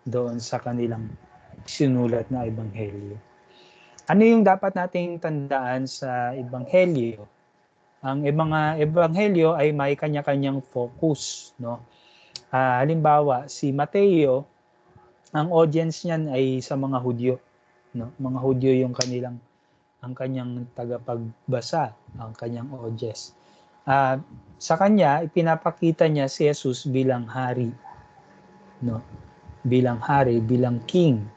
[SPEAKER 1] doon sa kanilang sinulat na ebanghelyo. Ano yung dapat nating tandaan sa ebanghelyo? Ang mga ebanghelyo ay may kanya-kanyang focus, no? Halimbawa, si Mateo, ang audience niyan ay sa mga Hudyo, no? Mga Hudyo yung ang kanyang tagapagbasa, ang kanyang audience. Sa kanya, ipinapakita niya si Jesus bilang hari, no? Bilang hari, bilang king,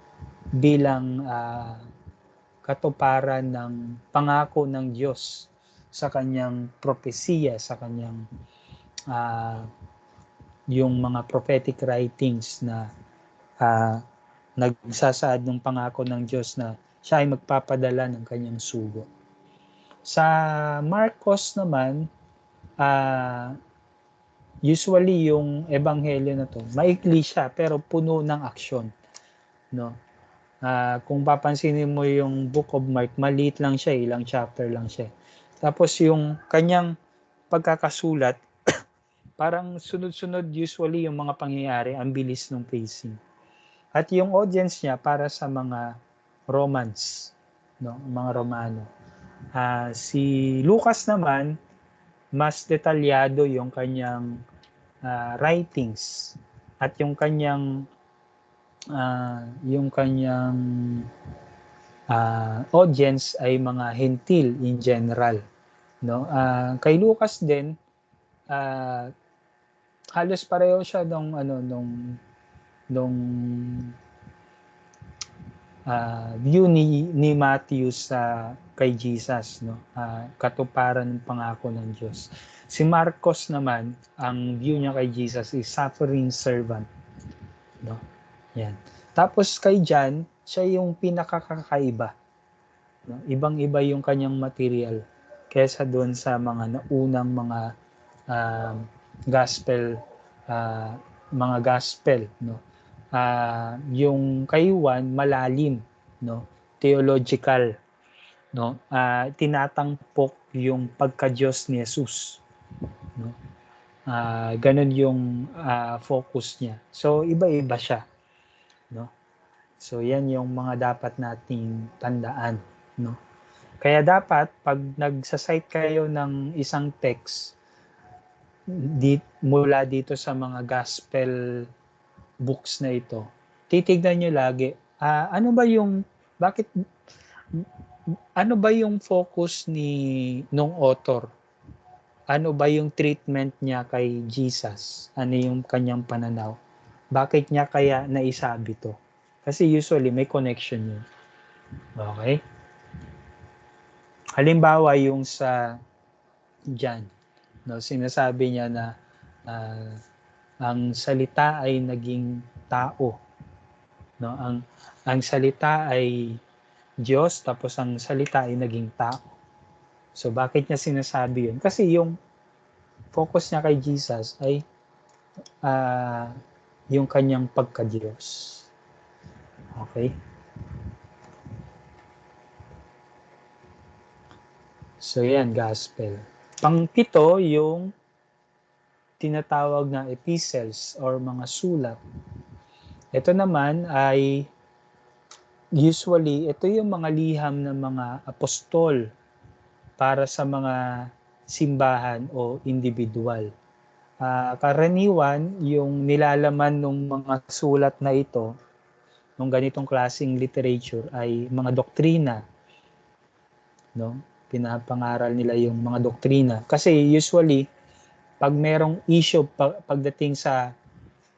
[SPEAKER 1] bilang katuparan ng pangako ng Diyos sa kanyang propesiya, sa kanyang yung mga prophetic writings na nagsasaad ng pangako ng Diyos na siya ay magpapadala ng kanyang sugo. Sa Marcos naman, usually yung ebanghelyo na to, maikli siya pero puno ng aksyon, no? Kung papansinin mo yung Book of Mark, maliit lang siya, ilang chapter lang siya. Tapos yung kanyang pagkakasulat, parang sunod-sunod usually yung mga pangyayari, ang bilis ng pacing. At yung audience niya para sa mga Romans, no, mga Romano. Si Lucas naman, mas detalyado yung kanyang writings at yung kanyang audience ay mga hentil in general, no? Kay Lucas din, halos pareho siya nung view ni Matthew sa kay Jesus, no? Katuparan ng pangako ng Diyos. Si Marcos naman, ang view niya kay Jesus is suffering servant, no? Yan. Tapos kay John, siya yung pinakakaiba, no? Ibang-iba yung kanyang material kaysa doon sa mga naunang mga gospel, no? Yung kay Juan malalim, no? Theological, no? Tinatampok yung pagka-Diyos ni Jesus, no? Ganun yung focus niya. So iba-iba siya, no? So yan yung mga dapat nating tandaan, no? Kaya dapat pag nagsa-cite kayo ng isang text mula dito sa mga gospel books na ito, titignan nyo lagi, ano ba yung focus nung author? Ano ba yung treatment niya kay Jesus? Ano yung kanyang pananaw? Bakit niya kaya naisabi to? Kasi usually may connection yun. Okay? Halimbawa yung sa John, no, sinasabi niya na ang salita ay naging tao, no? Ang salita ay Diyos, tapos ang salita ay naging tao. So bakit niya sinasabi yun? Kasi yung focus niya kay Jesus ay yung kanyang pagka-Diyos. Okay? So yan, gospel. Pang-pito, yung tinatawag na epistles or mga sulat. Ito naman ay usually, ito yung mga liham ng mga apostol para sa mga simbahan o individual. Karaniwan, yung nilalaman ng mga sulat na ito, ng ganitong klaseng literature, ay mga doktrina, no? Pinapangaral nila yung mga doktrina. Kasi usually, pag merong issue pagdating sa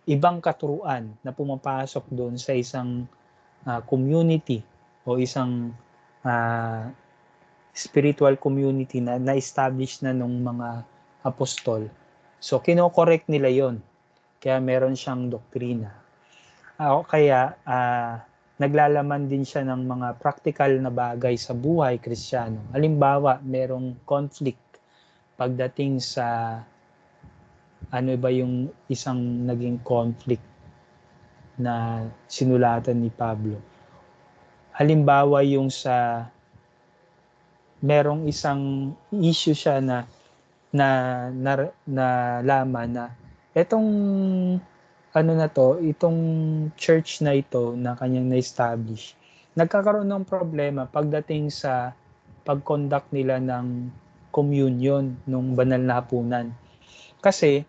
[SPEAKER 1] ibang katuruan na pumapasok doon sa isang community o isang spiritual community na na-establish na nung mga apostol. So, kino-correct nila yon. Kaya meron siyang doktrina. Kaya naglalaman din siya ng mga practical na bagay sa buhay Kristiyano. Halimbawa, merong conflict pagdating sa ano ba yung isang naging conflict na sinulatan ni Pablo. Halimbawa yung sa merong isang issue siya na laman na etong ano na to, itong church na ito na kanyang na-establish, nagkakaroon ng problema pagdating sa pag-conduct nila ng communion nung banal na hapunan. Kasi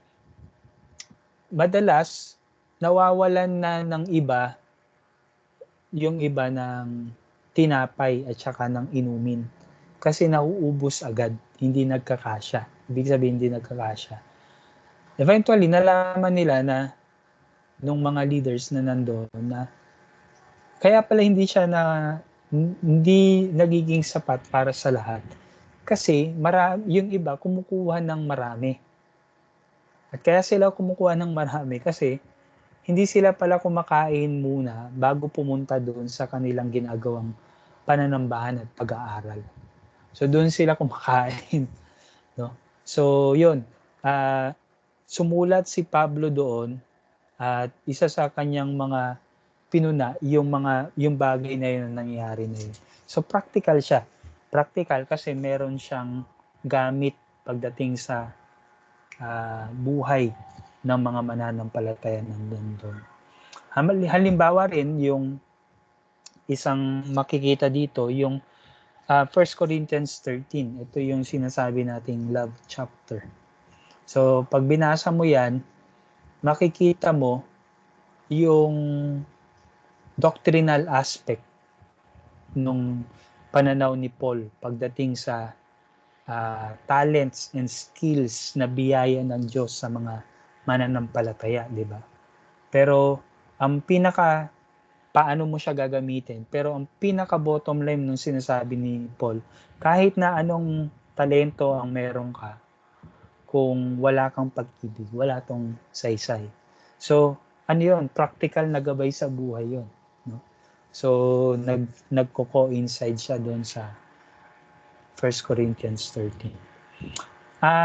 [SPEAKER 1] madalas nawawalan na ng iba yung iba ng tinapay at saka ng inumin. Kasi nauubos agad, hindi nagkakasya. Ibig sabihin, hindi nagkakasya. Eventually, nalaman nila na nung mga leaders na nandoon na kaya pala hindi nagiging sapat para sa lahat. Kasi yung iba kumukuha ng marami. At kaya sila kumukuha ng marami kasi hindi sila pala kumakain muna bago pumunta doon sa kanilang ginagawang pananambahan at pag-aaral. So doon sila kumakain, no? So yun, sumulat si Pablo doon at isa sa kanyang mga pinuna yung bagay na yun nangyayari na yun. So practical siya. Practical kasi meron siyang gamit pagdating sa buhay ng mga mananampalataya nandun. Halimbawa rin yung isang makikita dito yung 1 Corinthians 13. Ito yung sinasabi nating love chapter. So pag binasa mo yan, makikita mo yung doctrinal aspect nung pananaw ni Paul pagdating sa talents and skills na biyaya ng Diyos sa mga mananampalataya, di ba? Pero ang paano mo siya gagamitin, pero ang pinaka bottom line nung sinasabi ni Paul, kahit na anong talento ang meron ka, kung wala kang pag-ibig, wala tong saysay. So, ano yun? Practical na gabay sa buhay yun. No? So, nagko-coincide siya doon sa 1 Corinthians 13.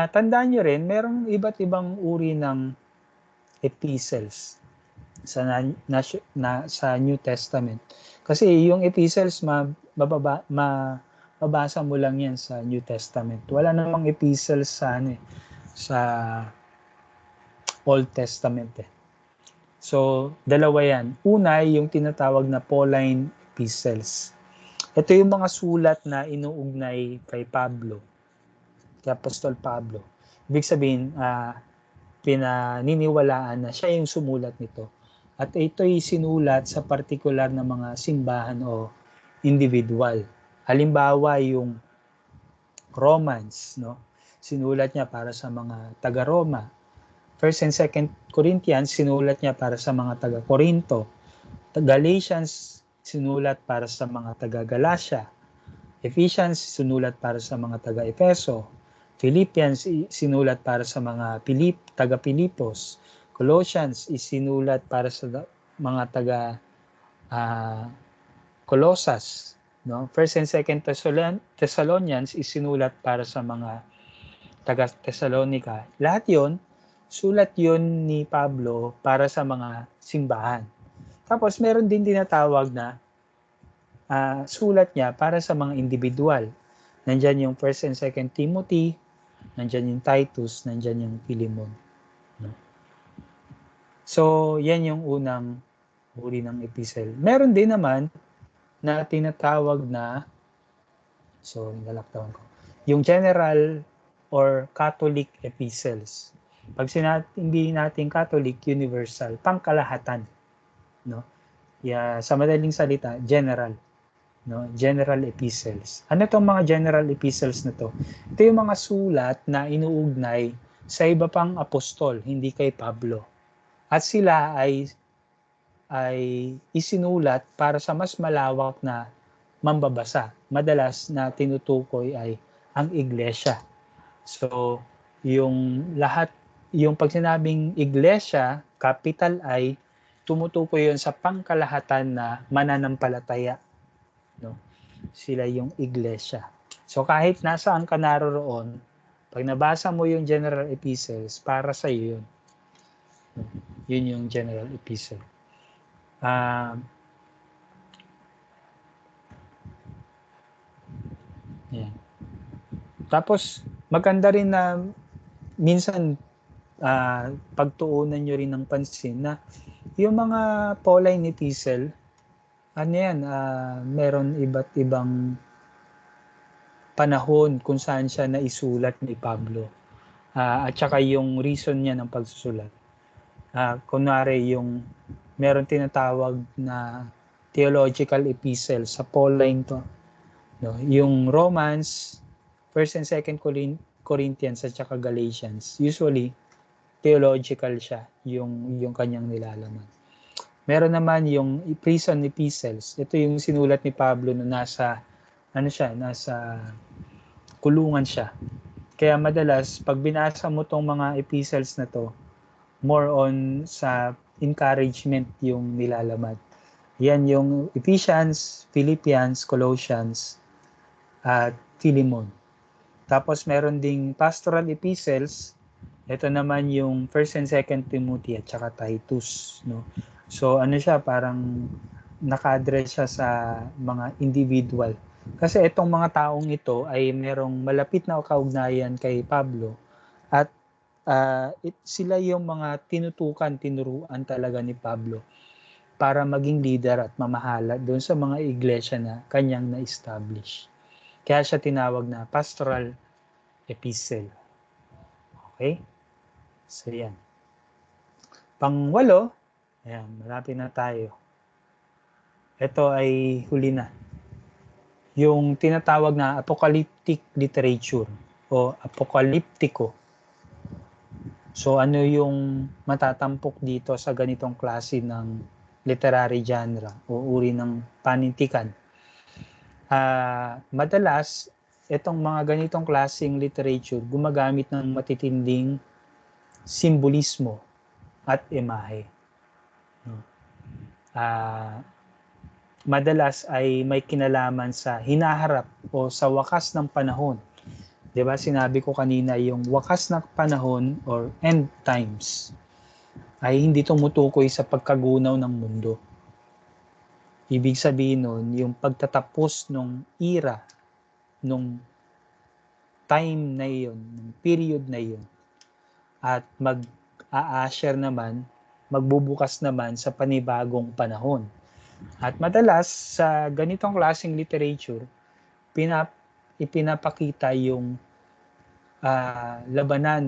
[SPEAKER 1] Tandaan nyo rin, merong iba't ibang uri ng epistles sa New Testament. Kasi yung epistles, mababasa mo lang yan sa New Testament. Wala namang epistles sa Old Testament. So, dalawa yan. Una, yung tinatawag na Pauline epistles. Ito yung mga sulat na inuugnay kay Pablo, kay Apostol Pablo. Ibig sabihin, pinaniniwalaan na siya yung sumulat nito. At ito'y sinulat sa partikular na mga simbahan o individual. Halimbawa, yung Romans, no? Sinulat niya para sa mga taga-Roma. 1 and 2 Corinthians, sinulat niya para sa mga taga-Corinto. Galatians, sinulat para sa mga taga-Galacia. Ephesians, sinulat para sa mga taga-Efeso. Philippians, sinulat para sa mga taga-Pilipos. Colossians, isinulat para sa mga taga-Colosas. No? 1 and 2 Thessalonians, isinulat para sa mga taga-Thessalonica. Lahat yon, sulat yon ni Pablo para sa mga simbahan. Tapos meron din tinatawag na sulat niya para sa mga individual. Nandyan yung 1 and 2 Timothy, nandyan yung Titus, nandyan yung Philemon. No? So, yan yung unang uri ng epistle. Meron din naman na tinatawag na, so, nalaktawan ko, yung general or Catholic epistles. Pag hindi natin Catholic, universal, pangkalahatan. No? Sa madaling salita, general. No? General epistles. Ano itong mga general epistles na to? Ito yung mga sulat na inuugnay sa iba pang apostol, hindi kay Pablo. At sila ay isinulat para sa mas malawak na mambabasa. Madalas na tinutukoy ay ang iglesia. So, yung pag sinabing iglesia, capital I, tumutukoy yon sa pangkalahatan na mananampalataya. No? Sila yung iglesia. So kahit nasaan ka naroroon, pag nabasa mo yung general epistles, para sa iyo yun. Yun yung general epistle. Yan. Tapos, maganda rin na minsan pagtuunan nyo rin ng pansin na yung mga Pauline epistle, meron iba't ibang panahon kung saan siya naisulat ni Pablo. At saka yung reason niya ng pagsusulat. Kunwari yung meron tinatawag na theological epistle sa Pauline to. No? Yung Romans, 1st and 2nd Corinthians at saka Galatians, usually theological siya yung kanyang nilalaman. Meron naman yung prison epistles. Ito yung sinulat ni Pablo na nasa kulungan siya. Kaya madalas pag binasa mo tong mga epistles na to, more on sa encouragement yung nilalaman. Yan yung Ephesians, Philippians, Colossians, at Philemon. Tapos meron ding pastoral epistles. Ito naman yung 1st and 2nd Timothy at saka Titus, no? So siya, parang naka-address siya sa mga individual. Kasi itong mga taong ito ay merong malapit na kaugnayan kay Pablo at sila yung mga tinuruan talaga ni Pablo para maging leader at mamahala doon sa mga iglesia na kanyang na-establish. Kaya siya tinawag na pastoral epistle. Okay? So yan. Pang-8, ayan, malapit na tayo. Ito ay huli na. Yung tinatawag na apocalyptic literature o apokaliptiko. So ano yung matatampok dito sa ganitong klase ng literary genre o uri ng panintikan? Madalas, itong mga ganitong klaseng literature gumagamit ng matitinding simbolismo at imahe. Madalas ay may kinalaman sa hinaharap o sa wakas ng panahon. Diba, sinabi ko kanina yung wakas ng panahon or end times ay hindi tumutukoy sa pagkagunaw ng mundo. Ibig sabihin nun, yung pagtatapos nung era, nung time na yun, nung period na yun, at mag-a-usher naman, magbubukas naman sa panibagong panahon. At madalas sa ganitong klaseng literature, ipinapakita yung labanan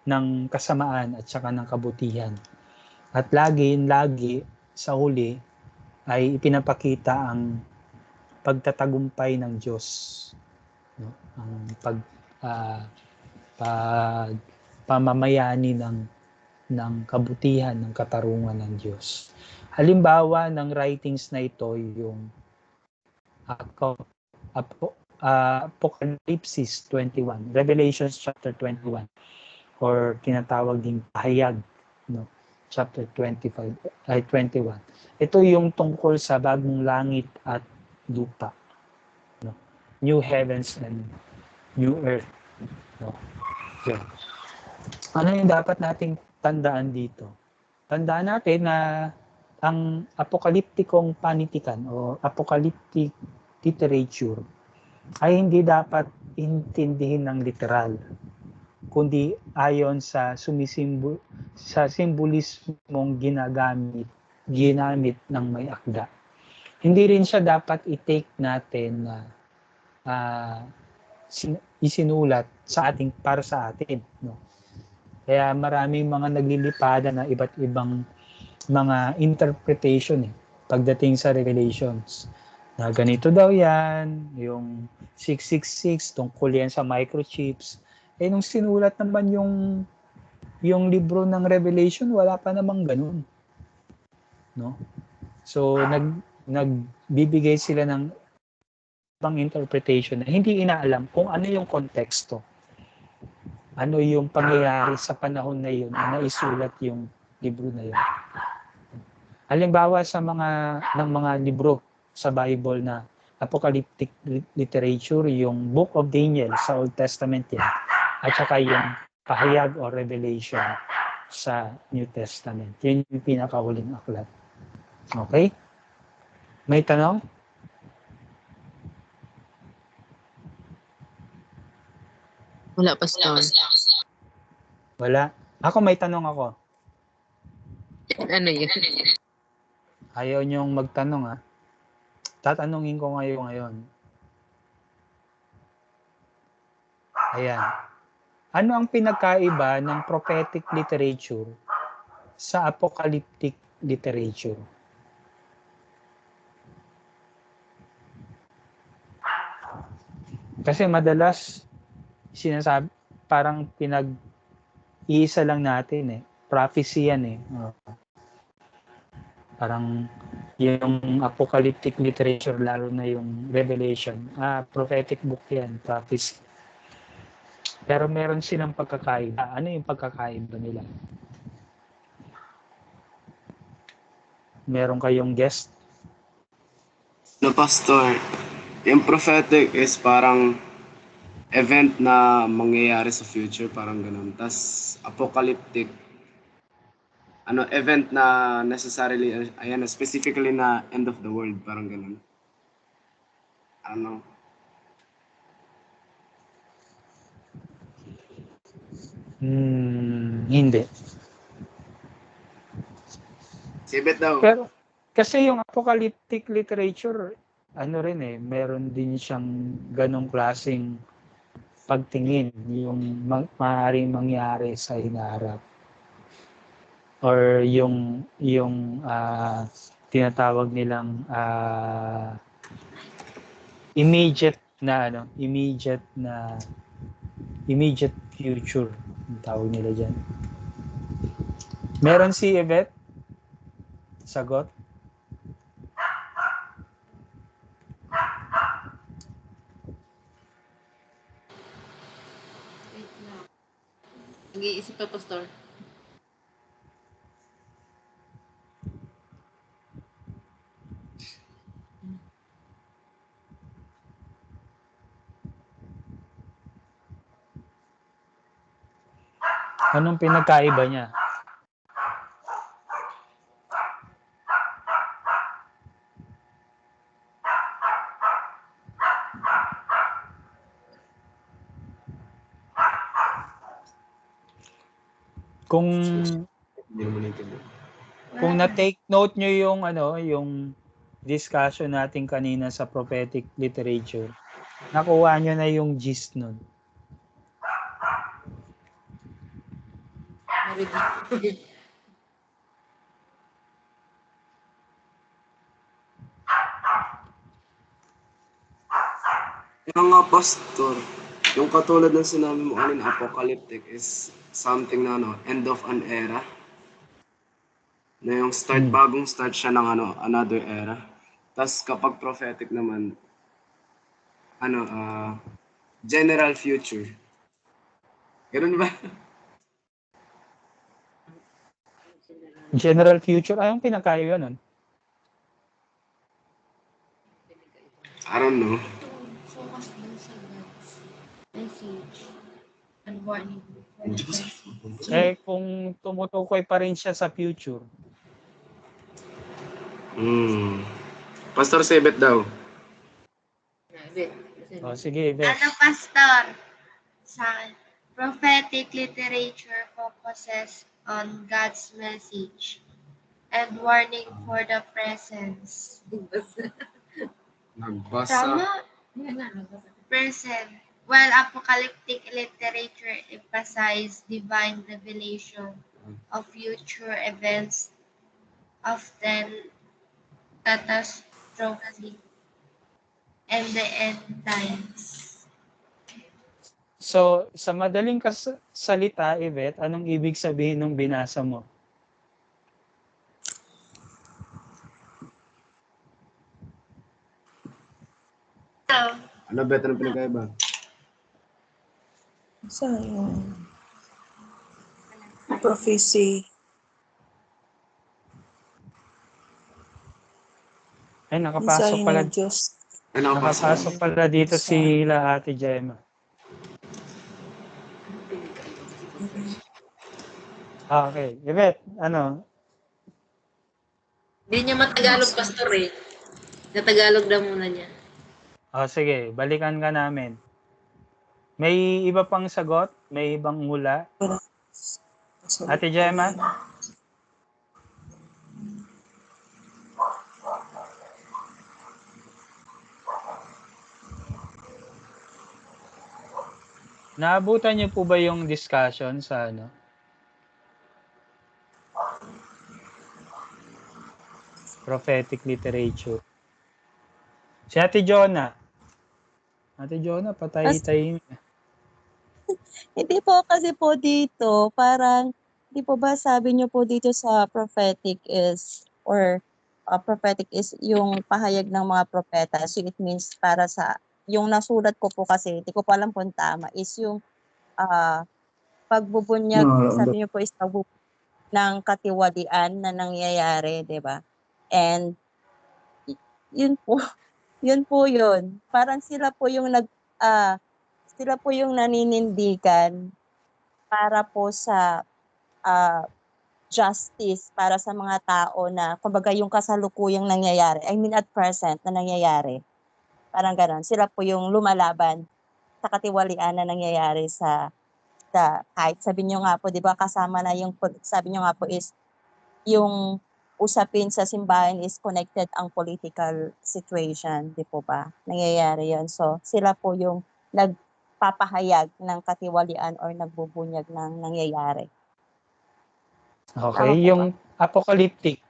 [SPEAKER 1] ng kasamaan at saka ng kabutihan. At lagi sa huli ay ipinapakita ang pagtatagumpay ng Diyos, no? Ang pamamayani ng kabutihan, ng katarungan ng Diyos. Halimbawa ng writings na ito yung Apocalypse 21, Revelations chapter 21, or tinatawag ding pahayag, no? Chapter 21. Ito yung tungkol sa bagong langit at lupa, no? New heavens and new earth, no? Yun. Ano yung dapat nating tandaan dito? Tandaan natin na ang apokaliptikong panitikan o apocalyptic literature ay hindi dapat intindihin ng literal, kundi ayon sa simbolismong ginamit ng may akda. Hindi rin siya dapat i-take natin na isinulat para sa atin, no? Kaya maraming mga naglilipada na iba't ibang mga interpretation pagdating sa Revelations. Na ganito daw yan, yung 666, tungkol yan sa microchips. Nung sinulat naman yung libro ng Revelation, wala pa namang ganun, no? So nagbibigay sila ng ibang interpretation na hindi inaalam kung ano yung konteksto. Ano yung pangyayari sa panahon na yun na naisulat yung libro na yun. Halimbawa sa mga libro sa Bible na apocalyptic literature, yung Book of Daniel sa Old Testament yan, at saka yung Pahayag o Revelation sa New Testament. Yun yung pinakahuling aklat. Okay? May tanong?
[SPEAKER 3] Wala, Pastor.
[SPEAKER 1] Wala. Ako may tanong ako.
[SPEAKER 3] Ano yun?
[SPEAKER 1] Ayaw niyong magtanong ha. Tatanungin ko ngayon. Ayan. Ano ang pinagkaiba ng prophetic literature sa apocalyptic literature? Kasi madalas sinasabi, parang iisa lang natin prophecy yan parang yung apocalyptic literature, lalo na yung Revelation, prophetic book yan, prophecy. Pero meron silang pagkakaiba. Ano yung pagkakaiba nila? Meron kayong guest?
[SPEAKER 5] No, Pastor, yung prophetic is parang event na mangyayari sa future, parang ganun. Tas apocalyptic, event na necessarily, specifically na end of the world, parang ganun.
[SPEAKER 1] Hindi.
[SPEAKER 5] Sibet daw.
[SPEAKER 1] Pero kasi yung apocalyptic literature, meron din siyang ganong klaseng pagtingin, yung maaaring mangyari sa hinaharap. Or yung tinatawag nilang immediate future, ang tawag nila dyan. Meron si Yvette? Sagot?
[SPEAKER 2] Wait lang. Nag-iisip pa, Pastor.
[SPEAKER 1] Anong pinagkaiba niya? Kung na-take note nyo yung discussion natin kanina sa prophetic literature, nakuha nyo na yung gist nun.
[SPEAKER 5] Kaya nga, Pastor, yung katulad ng sinabi mo kanina, apocalyptic is something na end of an era. Na yung bagong start siya ng another era. Tapos kapag prophetic naman, general future. Ganun ba?
[SPEAKER 1] General future, anong pinagkaiba nun?
[SPEAKER 5] I don't know.
[SPEAKER 2] Focus dun sa God's message and warning for the present.
[SPEAKER 1] Kung tumutukoy pa rin siya sa future.
[SPEAKER 5] Pastor Sebet daw.
[SPEAKER 1] Sige, Yvette.
[SPEAKER 6] Pastor? Sa prophetic literature focuses on God's message and warning for the presence.
[SPEAKER 5] Nagbasa.
[SPEAKER 6] Present. While apocalyptic literature emphasizes divine revelation of future events, often catastrophic, and the end times.
[SPEAKER 1] So, sa madaling salita, Yvette, anong ibig sabihin ng binasa mo?
[SPEAKER 5] Ano, Bet? Anong pinagkaiba?
[SPEAKER 7] Sa yung prophecy
[SPEAKER 1] Ay, nakapasok
[SPEAKER 4] Mensahe
[SPEAKER 1] pala.
[SPEAKER 4] ng Diyos.
[SPEAKER 5] Ano pa sa
[SPEAKER 1] Nakapasok pala dito sila Ate Gemma. Okay. Yvette, ano?
[SPEAKER 3] Hindi niya matagalog, Pastor eh. Natagalog daw muna niya.
[SPEAKER 1] Sige, balikan ka namin. May iba pang sagot? May ibang hula? Ate Gemma? Naabutan niyo po ba yung discussion sa ano? Prophetic literature. Si Ate Jonah. Ate Jonah, patay-tay.
[SPEAKER 4] Hindi po kasi po dito, parang, di po ba sabi niyo po dito sa prophetic is, or prophetic is yung pahayag ng mga propeta. So it means para sa, yung nasulat ko po kasi, di ko po alam kung tama, is yung pagbubunyag, sabi niyo po is pagbubunyag ng katiwalian na nangyayari, di ba? And yun po, yun po yun. Parang sila po yung sila po yung naninindigan para po sa justice para sa mga tao na kumbaga yung kasalukuyang nangyayari, I mean at present na nangyayari. Parang gano'n. Sila po yung lumalaban sa katiwalian na nangyayari sa kahit sabi niyo nga po, 'di ba, kasama na yung sabi niyo nga po is yung usapin sa simbahan is connected ang political situation, 'di po ba? Nangyayari 'yon. So, sila po yung nagpapahayag ng katiwalian or nagbubunyag ng nangyayari.
[SPEAKER 1] Okay,
[SPEAKER 4] Tama po ba?
[SPEAKER 1] yung apocalyptic.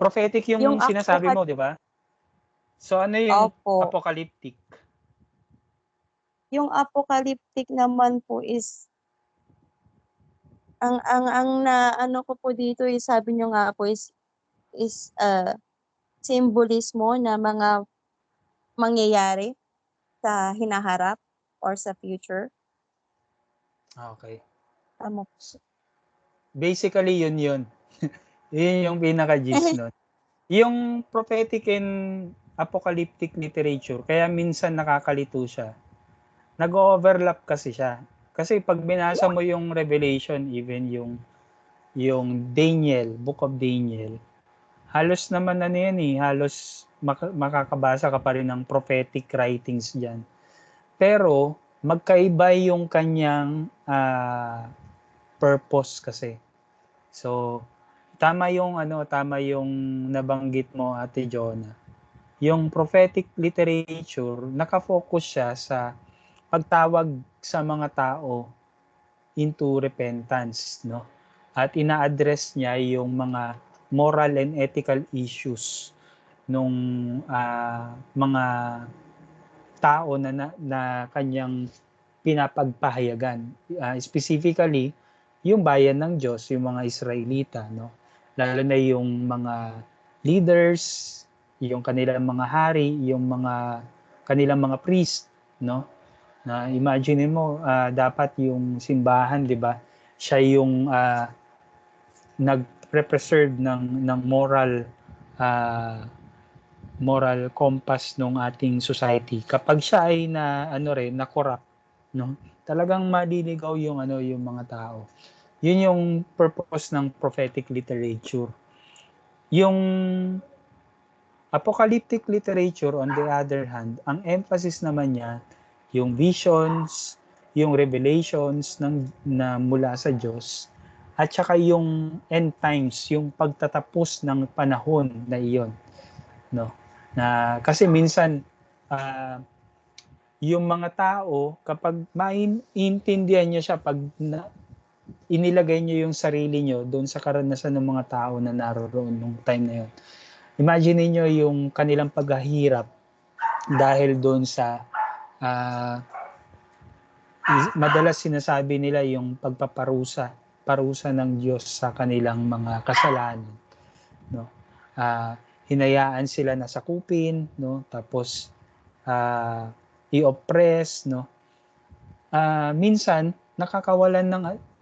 [SPEAKER 1] Prophetic yung
[SPEAKER 4] Yung
[SPEAKER 1] sinasabi mo, di ba? So ano yung
[SPEAKER 4] Opo.
[SPEAKER 1] apocalyptic?
[SPEAKER 4] Yung apocalyptic naman po is ang na ano ko po dito is sabi niyo nga po is simbolismo na mga mangyayari sa hinaharap or sa future.
[SPEAKER 1] Okay.
[SPEAKER 4] Tama po.
[SPEAKER 1] Basically, yun. Yun yung pinaka-gist nun. Yung prophetic and apocalyptic literature, kaya minsan nakakalito siya. Nag-overlap kasi siya. Kasi pag binasa mo yung Revelation, even yung Daniel, Book of Daniel, halos naman ano yan halos makakabasa ka pa rin ng prophetic writings diyan. Pero magkaiba yung kanyang purpose kasi. So tama yung nabanggit mo, Ate Jonah. Yung prophetic literature, nakafocus siya sa pagtawag sa mga tao into repentance, no? At ina-address niya yung mga moral and ethical issues nung mga tao na kanyang pinapagpahayagan. Specifically, yung bayan ng Diyos, yung mga Israelita, no? Lalo na yung mga leaders, yung kanilang mga hari, yung mga kanilang mga priest, no? Na imagine mo, dapat yung simbahan, 'di ba? Siya yung nagre-preserve ng moral compass ng ating society. Kapag siya ay na corrupt, no? Talagang maliligaw yung mga tao. Yun yung purpose ng prophetic literature. Yung apocalyptic literature, on the other hand, ang emphasis naman niya yung visions, yung revelations na mula sa Diyos, at saka yung end times, yung pagtatapos ng panahon na iyon, no? Na kasi minsan yung mga tao, kapag maintindihan niyo siya, pag inilagay niyo yung sarili niyo doon sa karanasan ng mga tao na naroon nung time na yun. Imagine niyo yung kanilang paghahirap dahil doon sa madalas sinasabi nila yung parusa ng Diyos sa kanilang mga kasalanan, no? Hinayaan sila na sakupin, no? Tapos i-oppress, no? Minsan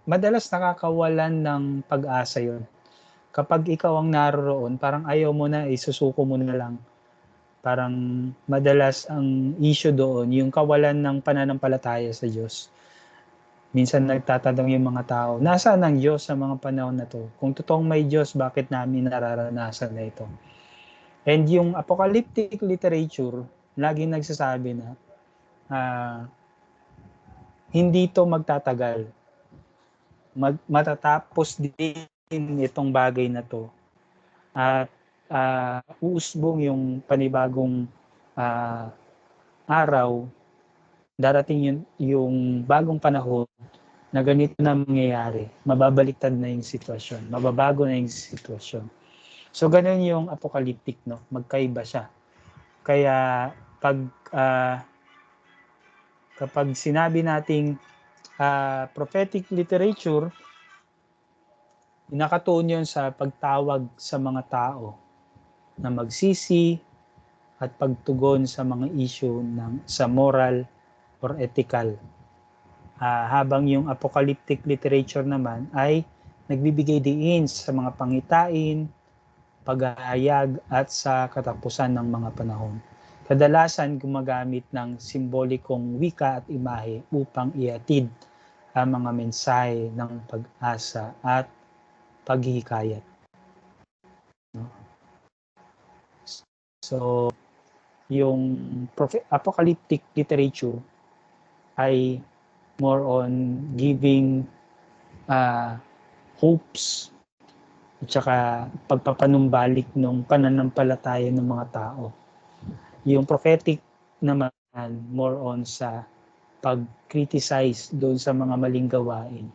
[SPEAKER 1] madalas nakakawalan ng pag-asa 'yon. kapag ikaw ang naroroon, parang ayaw mo na, isusuko mo na lang. Parang madalas ang issue doon, yung kawalan ng pananampalataya sa Diyos. Minsan nagtatanong yung mga tao, nasaan ang Diyos sa mga panahon na to? Kung totoong may Diyos, bakit namin nararanasan na ito? And yung apocalyptic literature, laging nagsasabi na, hindi to magtatagal. Matatapos din itong bagay na to. At uusbong yung panibagong araw, darating yung bagong panahon na ganito na mangyayari. Mababaliktad na yung sitwasyon. Mababago na yung sitwasyon. So, ganun yung apocalyptic, no? Magkaiba siya. Kaya, kapag sinabi nating prophetic literature, nakatuon yun sa pagtawag sa mga tao na magsisi at pagtugon sa mga issue sa moral or ethical. Habang yung apocalyptic literature naman ay nagbibigay diin sa mga pangitain, paghahayag at sa katapusan ng mga panahon. Kadalasan gumagamit ng simbolikong wika at imahe upang ihatid ang mga mensahe ng pag-asa at paghihikayat. So, yung apocalyptic literature ay more on giving hopes at saka pagpapanumbalik ng pananampalataya ng mga tao. Yung prophetic naman more on sa pag-criticize doon sa mga maling gawain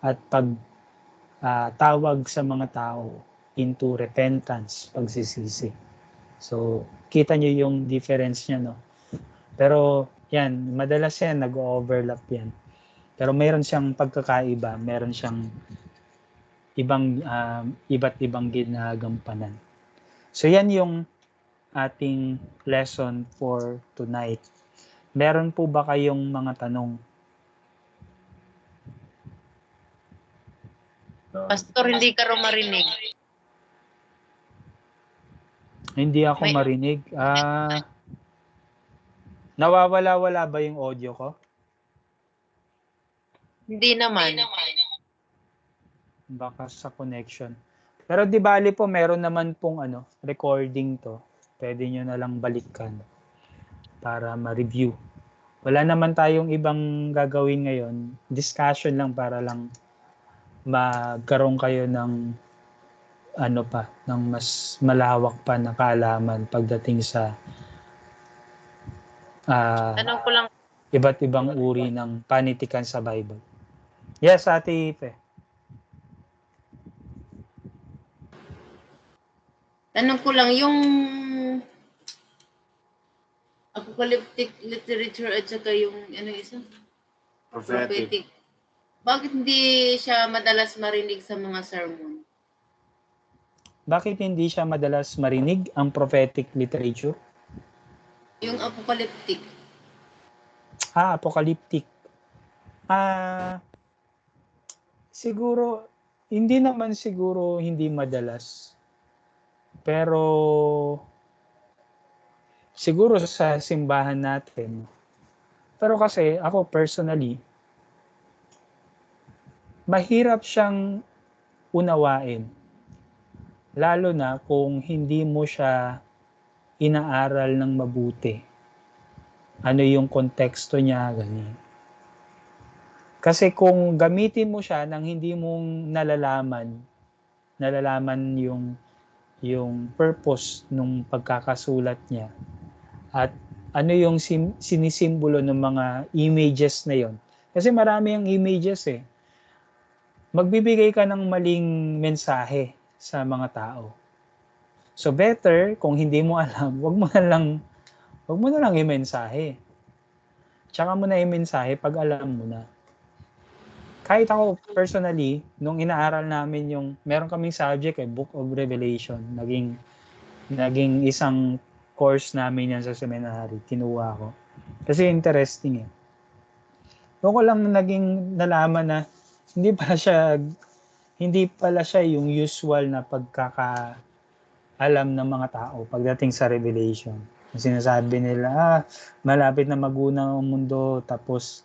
[SPEAKER 1] at pagtawag sa mga tao into repentance, pagsisisi. So, kita nyo yung difference niya, no? Pero, yan, madalas yan, nag-overlap yan. Pero mayroon siyang pagkakaiba, mayroon siyang iba't ibang ginagampanan. So, yan yung ating lesson for tonight. Meron po ba kayong mga tanong?
[SPEAKER 3] Pastor, hindi ka raw marinig.
[SPEAKER 1] Hindi ako marinig. Nawawala-wala ba yung audio ko?
[SPEAKER 3] Hindi naman.
[SPEAKER 1] Baka sa connection. Pero di bali po, meron naman pong recording to. Pwede nyo na lang balikan para ma-review. Wala naman tayong ibang gagawin ngayon. Discussion lang para lang magkaroon kayo ng ng mas malawak pa na kaalaman pagdating sa
[SPEAKER 3] Tanong ko lang,
[SPEAKER 1] iba't ibang uri ng panitikan sa Bible. Yes, Ate Ipe.
[SPEAKER 3] tanong ko lang, yung apocalyptic literature at saka yung isa?
[SPEAKER 5] Prophetic.
[SPEAKER 3] Bakit hindi siya madalas marinig sa mga sermon?
[SPEAKER 1] Bakit hindi siya madalas marinig ang prophetic literature?
[SPEAKER 3] Yung apocalyptic.
[SPEAKER 1] Apocalyptic. Siguro, hindi naman siguro hindi madalas. Pero, siguro sa simbahan natin. Pero kasi, ako personally, mahirap siyang unawain. Lalo na kung hindi mo siya inaaral ng mabuti. Ano yung konteksto niya, ganyan. Kasi kung gamitin mo siya nang hindi mong nalalaman yung purpose ng pagkakasulat niya at ano yung sinisimbolo ng mga images na yon. Kasi marami ang images eh. Magbibigay ka ng maling mensahe sa mga tao. So better kung hindi mo alam, wag mo na lang i-mensahe. Tsaka mo na i-mensahe pag alam mo na. Kahit ako personally, nung inaaral namin meron kaming subject Book of Revelation, naging isang course namin yan sa seminary, kinuha ko. Kasi interesting Doon ko lang naging nalaman na hindi pa siya hindi pala siya yung usual na pagkakaalam ng mga tao pagdating sa Revelation. Sinasabi nila, malapit na magunaw ang mundo, tapos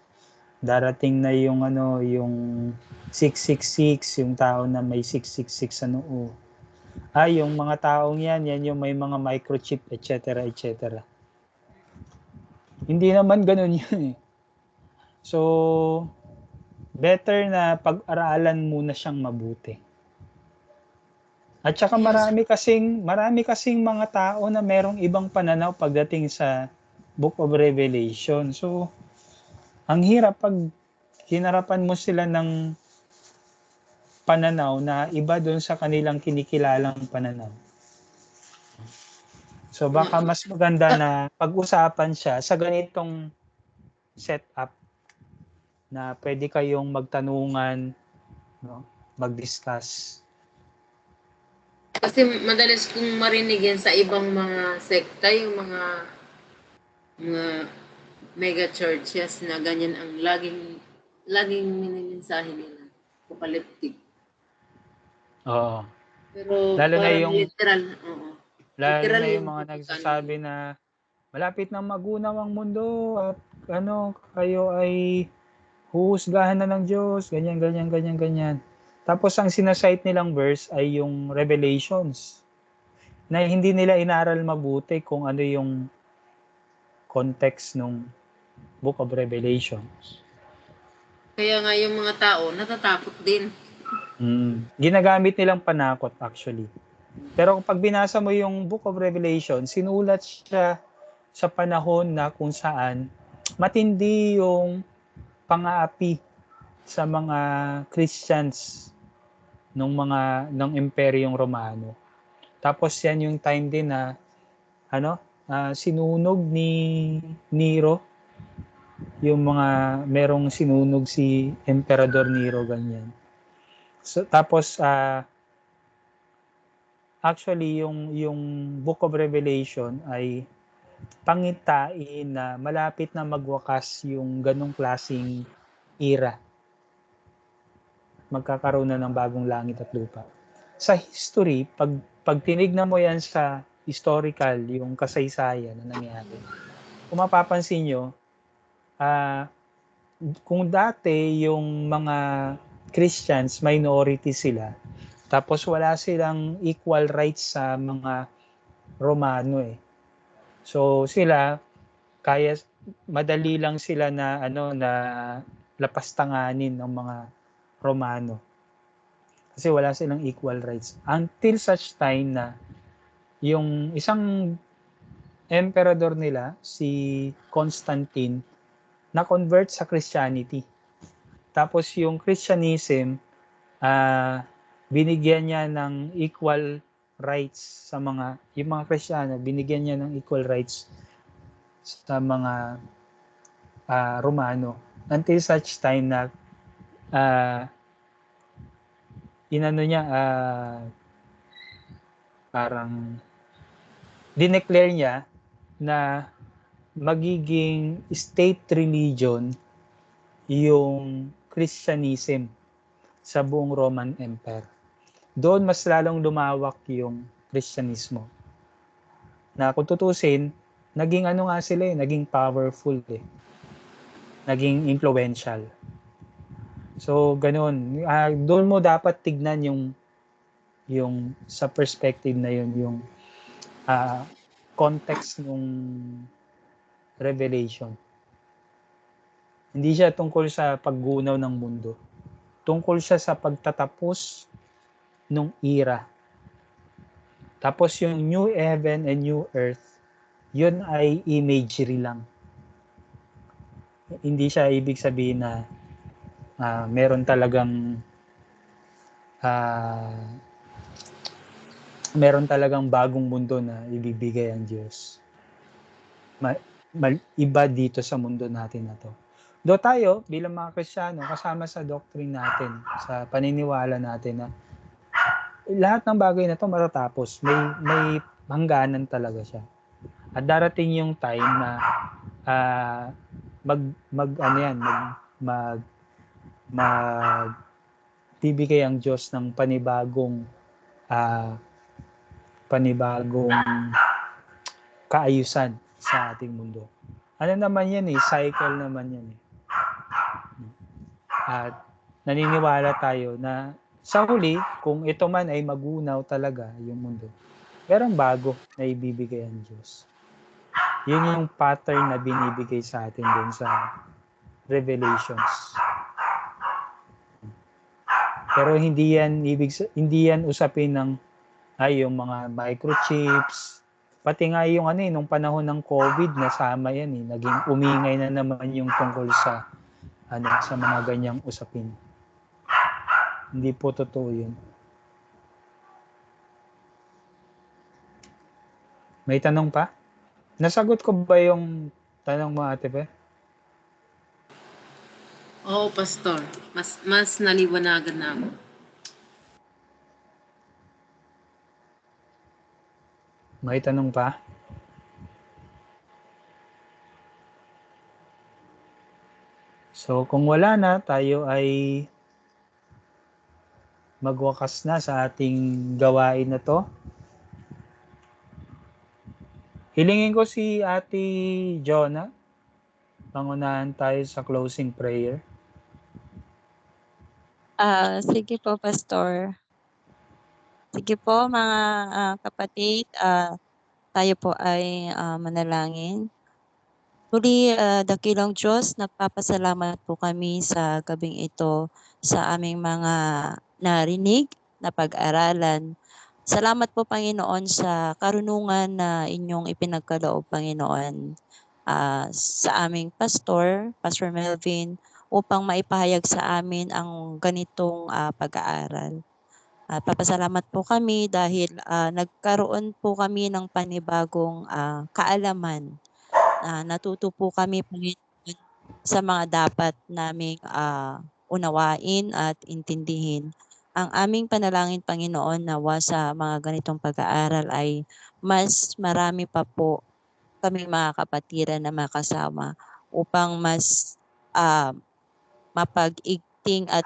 [SPEAKER 1] darating na yung yung 666, yung tao na may 666 sa noo. Yung mga taong yan yung may mga microchip, etc., etc. Hindi naman ganun yun eh. So, better na pag-aralan muna siyang mabuti. At saka marami kasing mga tao na merong ibang pananaw pagdating sa Book of Revelation. So, ang hirap pag hinarapan mo sila ng pananaw na iba doon sa kanilang kinikilalang pananaw. So, baka mas maganda na pag-usapan siya sa ganitong setup na pwede kayong magtanungan, no? Mag-discuss.
[SPEAKER 3] Kasi madalas kong marinig yan sa ibang mga sekta, yung mga mega churches na ganyan ang laging minimensahe nila. Apocalyptic.
[SPEAKER 1] Oo.
[SPEAKER 3] Pero
[SPEAKER 1] Lalo na
[SPEAKER 3] parang
[SPEAKER 1] yung
[SPEAKER 3] literal. Oo.
[SPEAKER 1] lalo
[SPEAKER 3] Literal
[SPEAKER 1] na yung
[SPEAKER 3] yung
[SPEAKER 1] mga
[SPEAKER 3] pagkakano.
[SPEAKER 1] nagsasabi na malapit na magunaw ang mundo at kayo ay huhusgahan na ng Diyos, ganyan. Tapos ang sinasite nilang verse ay yung Revelations na hindi nila inaral mabuti kung ano yung context ng Book of Revelations.
[SPEAKER 3] Kaya nga yung mga tao natatakot din.
[SPEAKER 1] Ginagamit nilang panakot actually. Pero pag binasa mo yung Book of Revelation, sinulat siya sa panahon na kung saan matindi yung pang-aapi sa mga Christians ng Imperyong Romano. Tapos yan yung time din na sinunog ni Nero, yung mga merong sinunog si Emperador Nero, ganyan. So, tapos actually yung Book of Revelation ay pangitain na malapit na magwakas yung ganong klaseng era. Magkakaroon na ng bagong langit at lupa. Sa history, pag tinignan mo yan sa historical, yung kasaysayan na nangyari, kung mapapansin nyo, kung dati yung mga Christians, minority sila, tapos wala silang equal rights sa mga Romano eh. So sila, madali lang sila na na lapastanganin ng mga Romano. Kasi wala silang equal rights. Until such time na yung isang emperador nila, si Constantine, na-convert sa Christianity. Tapos yung Christianism, binigyan niya ng equal rights sa yung mga Kristiyano, binigyan niya ng equal rights sa mga Romano. Until such time na parang dineclare niya na magiging state religion yung Christianism sa buong Roman Empire. Doon mas lalong lumawak yung Kristyanismo. Na kung tutusin, naging sila naging powerful Naging influential. So, ganun. Doon mo dapat tignan yung sa perspective na yun, yung context ng Revelation. Hindi siya tungkol sa paggunaw ng mundo. Tungkol siya sa pagtatapos ng era. Tapos yung new heaven and new earth, yun ay imagery lang. Hindi siya ibig sabihin na meron talagang bagong mundo na ibibigay ang Diyos. Iba dito sa mundo natin na to. Do tayo bilang mga Kristiyano kasama sa doctrine natin, sa paniniwala natin na lahat ng bagay na to matatapos. May hangganan talaga siya. At darating yung time na bibigay ang Diyos ng panibagong kaayusan sa ating mundo. Ano naman yan cycle naman yan At naniniwala tayo na sa huli, kung ito man ay magunaw talaga yung mundo, merong bago na ibibigay ang Diyos. Yun yung pattern na binibigay sa atin dun sa Revelations. Pero hindi yan usapin ng yung mga microchips. Pati nga yung nung panahon ng COVID, nasama yan naging umingay na naman yung tungkol sa sa mga ganyang usapin. Hindi po totoo yun. May tanong pa? Nasagot ko ba yung tanong mo, Ate Pe?
[SPEAKER 3] Oo, Pastor. Mas naliwanagan na ako.
[SPEAKER 1] May tanong pa? So kung wala na, tayo ay magwakas na sa ating gawain na to. Hilingin ko si Ate Jonah. Pangunahan tayo sa closing prayer.
[SPEAKER 4] Sige po, Pastor. Sige po, mga kapatid, tayo po ay manalangin. Muli, dakilang Diyos, nagpapasalamat po kami sa gabing ito sa aming mga narinig na pag-aralan. Salamat po, Panginoon, sa karunungan na inyong ipinagkaloob, Panginoon, sa aming Pastor Melvin, upang maipahayag sa amin ang ganitong pag-aaral. Papasalamat po kami dahil nagkaroon po kami ng panibagong kaalaman. Natuto po kami, Panginoon, sa mga dapat naming unawain at intindihin. Ang aming panalangin, Panginoon, nawa sa mga ganitong pag-aaral ay mas marami pa po kaming mga kapatiran na makasama upang mas mapag-igting at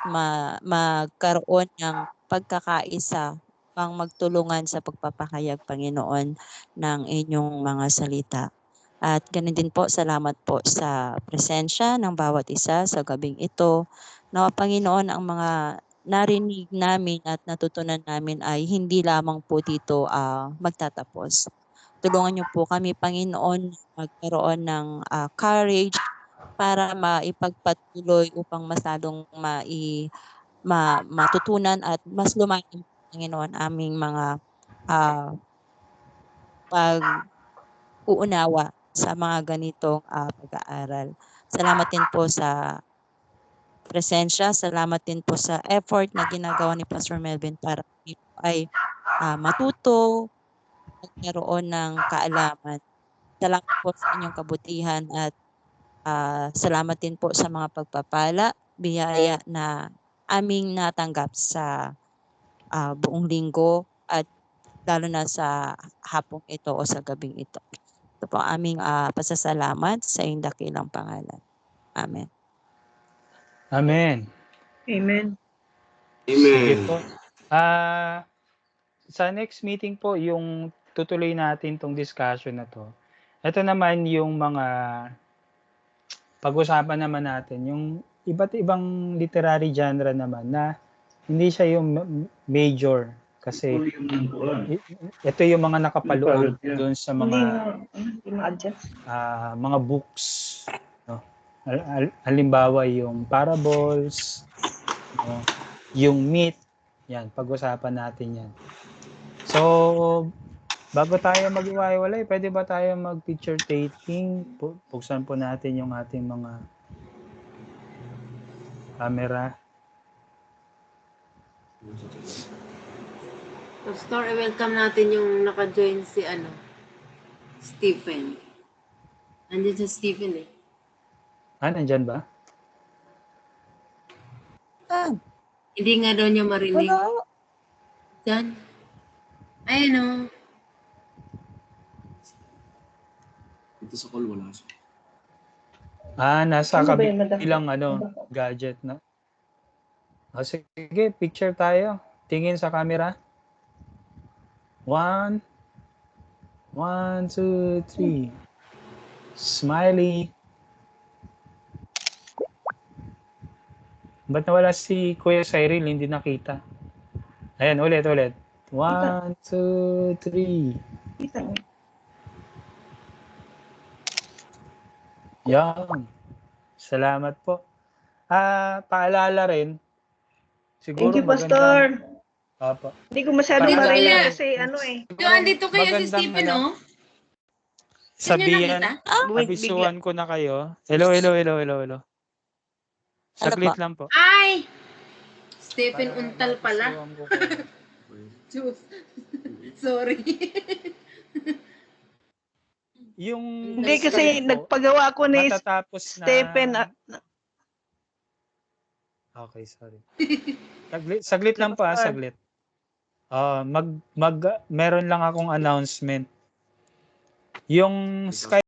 [SPEAKER 4] magkaroon ng pagkakaisa pang magtulungan sa pagpapahayag, Panginoon, ng inyong mga salita. At ganun din po, salamat po sa presensya ng bawat isa sa gabing ito. Nawa, Panginoon, ang mga narinig namin at natutunan namin ay hindi lamang po dito magtatapos. Tulungan niyo po kami, Panginoon, magkaroon ng courage para maipagpatuloy upang mas lalong matutunan at mas lumalim, Panginoon, aming mga pag-uunawa sa mga ganitong pag-aaral. Salamat din po sa presensya, salamat din po sa effort na ginagawa ni Pastor Melvin para ay matuto, magkaroon ng kaalaman. Salamat po sa inyong kabutihan at salamat din po sa mga pagpapala, biyaya na aming natanggap sa buong linggo at lalo na sa hapong ito o sa gabing ito. Ito po aming pasasalamat sa iyong dakilang pangalan. Amen.
[SPEAKER 1] Amen.
[SPEAKER 2] Amen.
[SPEAKER 1] Sige
[SPEAKER 5] Amen.
[SPEAKER 1] po. Sa next meeting po, yung tutuloy natin tong discussion na to. Ito naman yung mga pag-usapan naman natin, yung iba't ibang literary genre naman na hindi siya yung major kasi ito yung mga nakapaloob doon sa mga books, no? Halimbawa yung parables, no? Yung myth, yan, pag-usapan natin yan. So, bago tayo mag-iwalay, pwede ba tayo mag-picture taking? Buksan po natin yung ating mga camera.
[SPEAKER 3] Pastor, welcome natin yung naka-join si Stephen. Nandiyan si Stephen
[SPEAKER 1] Nandyan ba?
[SPEAKER 3] Hindi nga daw niya marinig.
[SPEAKER 4] Wala.
[SPEAKER 3] Diyan. Ayun o.
[SPEAKER 5] Ito sa call wala siya.
[SPEAKER 1] Nasa kabilang gadget na. O, sige, picture tayo. Tingin sa camera. 1, 2, 3. Smiley. Ba't nawala si Kuya Cyril? Hindi nakita. Ayan, ulit. 1, 2, 3. Yan. Salamat po. Paalala rin. Siguro
[SPEAKER 7] Thank you, Pastor.
[SPEAKER 1] Apo.
[SPEAKER 7] Hindi ko masyadong
[SPEAKER 1] Paalala.
[SPEAKER 7] marinig kasi ano eh.
[SPEAKER 3] So, andito kaya si
[SPEAKER 1] Magandang,
[SPEAKER 3] Stephen,
[SPEAKER 1] ano,
[SPEAKER 3] no? Saan niya
[SPEAKER 1] Sabihan,
[SPEAKER 3] nakita?
[SPEAKER 7] Buwig bigla.
[SPEAKER 1] abisuhan ko na kayo. Hello. Saglit lang po.
[SPEAKER 3] Ay! Stephen
[SPEAKER 1] Para
[SPEAKER 3] Untal pala.
[SPEAKER 1] maabisuhan ko kayo.
[SPEAKER 3] Diyos. Sorry.
[SPEAKER 1] Yung
[SPEAKER 7] Hindi kasi
[SPEAKER 1] script po,
[SPEAKER 7] nagpagawa ko ni
[SPEAKER 1] matatapos na...
[SPEAKER 7] Stephen.
[SPEAKER 1] Okay, sorry. Saglit lang po, saglit. Meron lang akong announcement. Yung Skype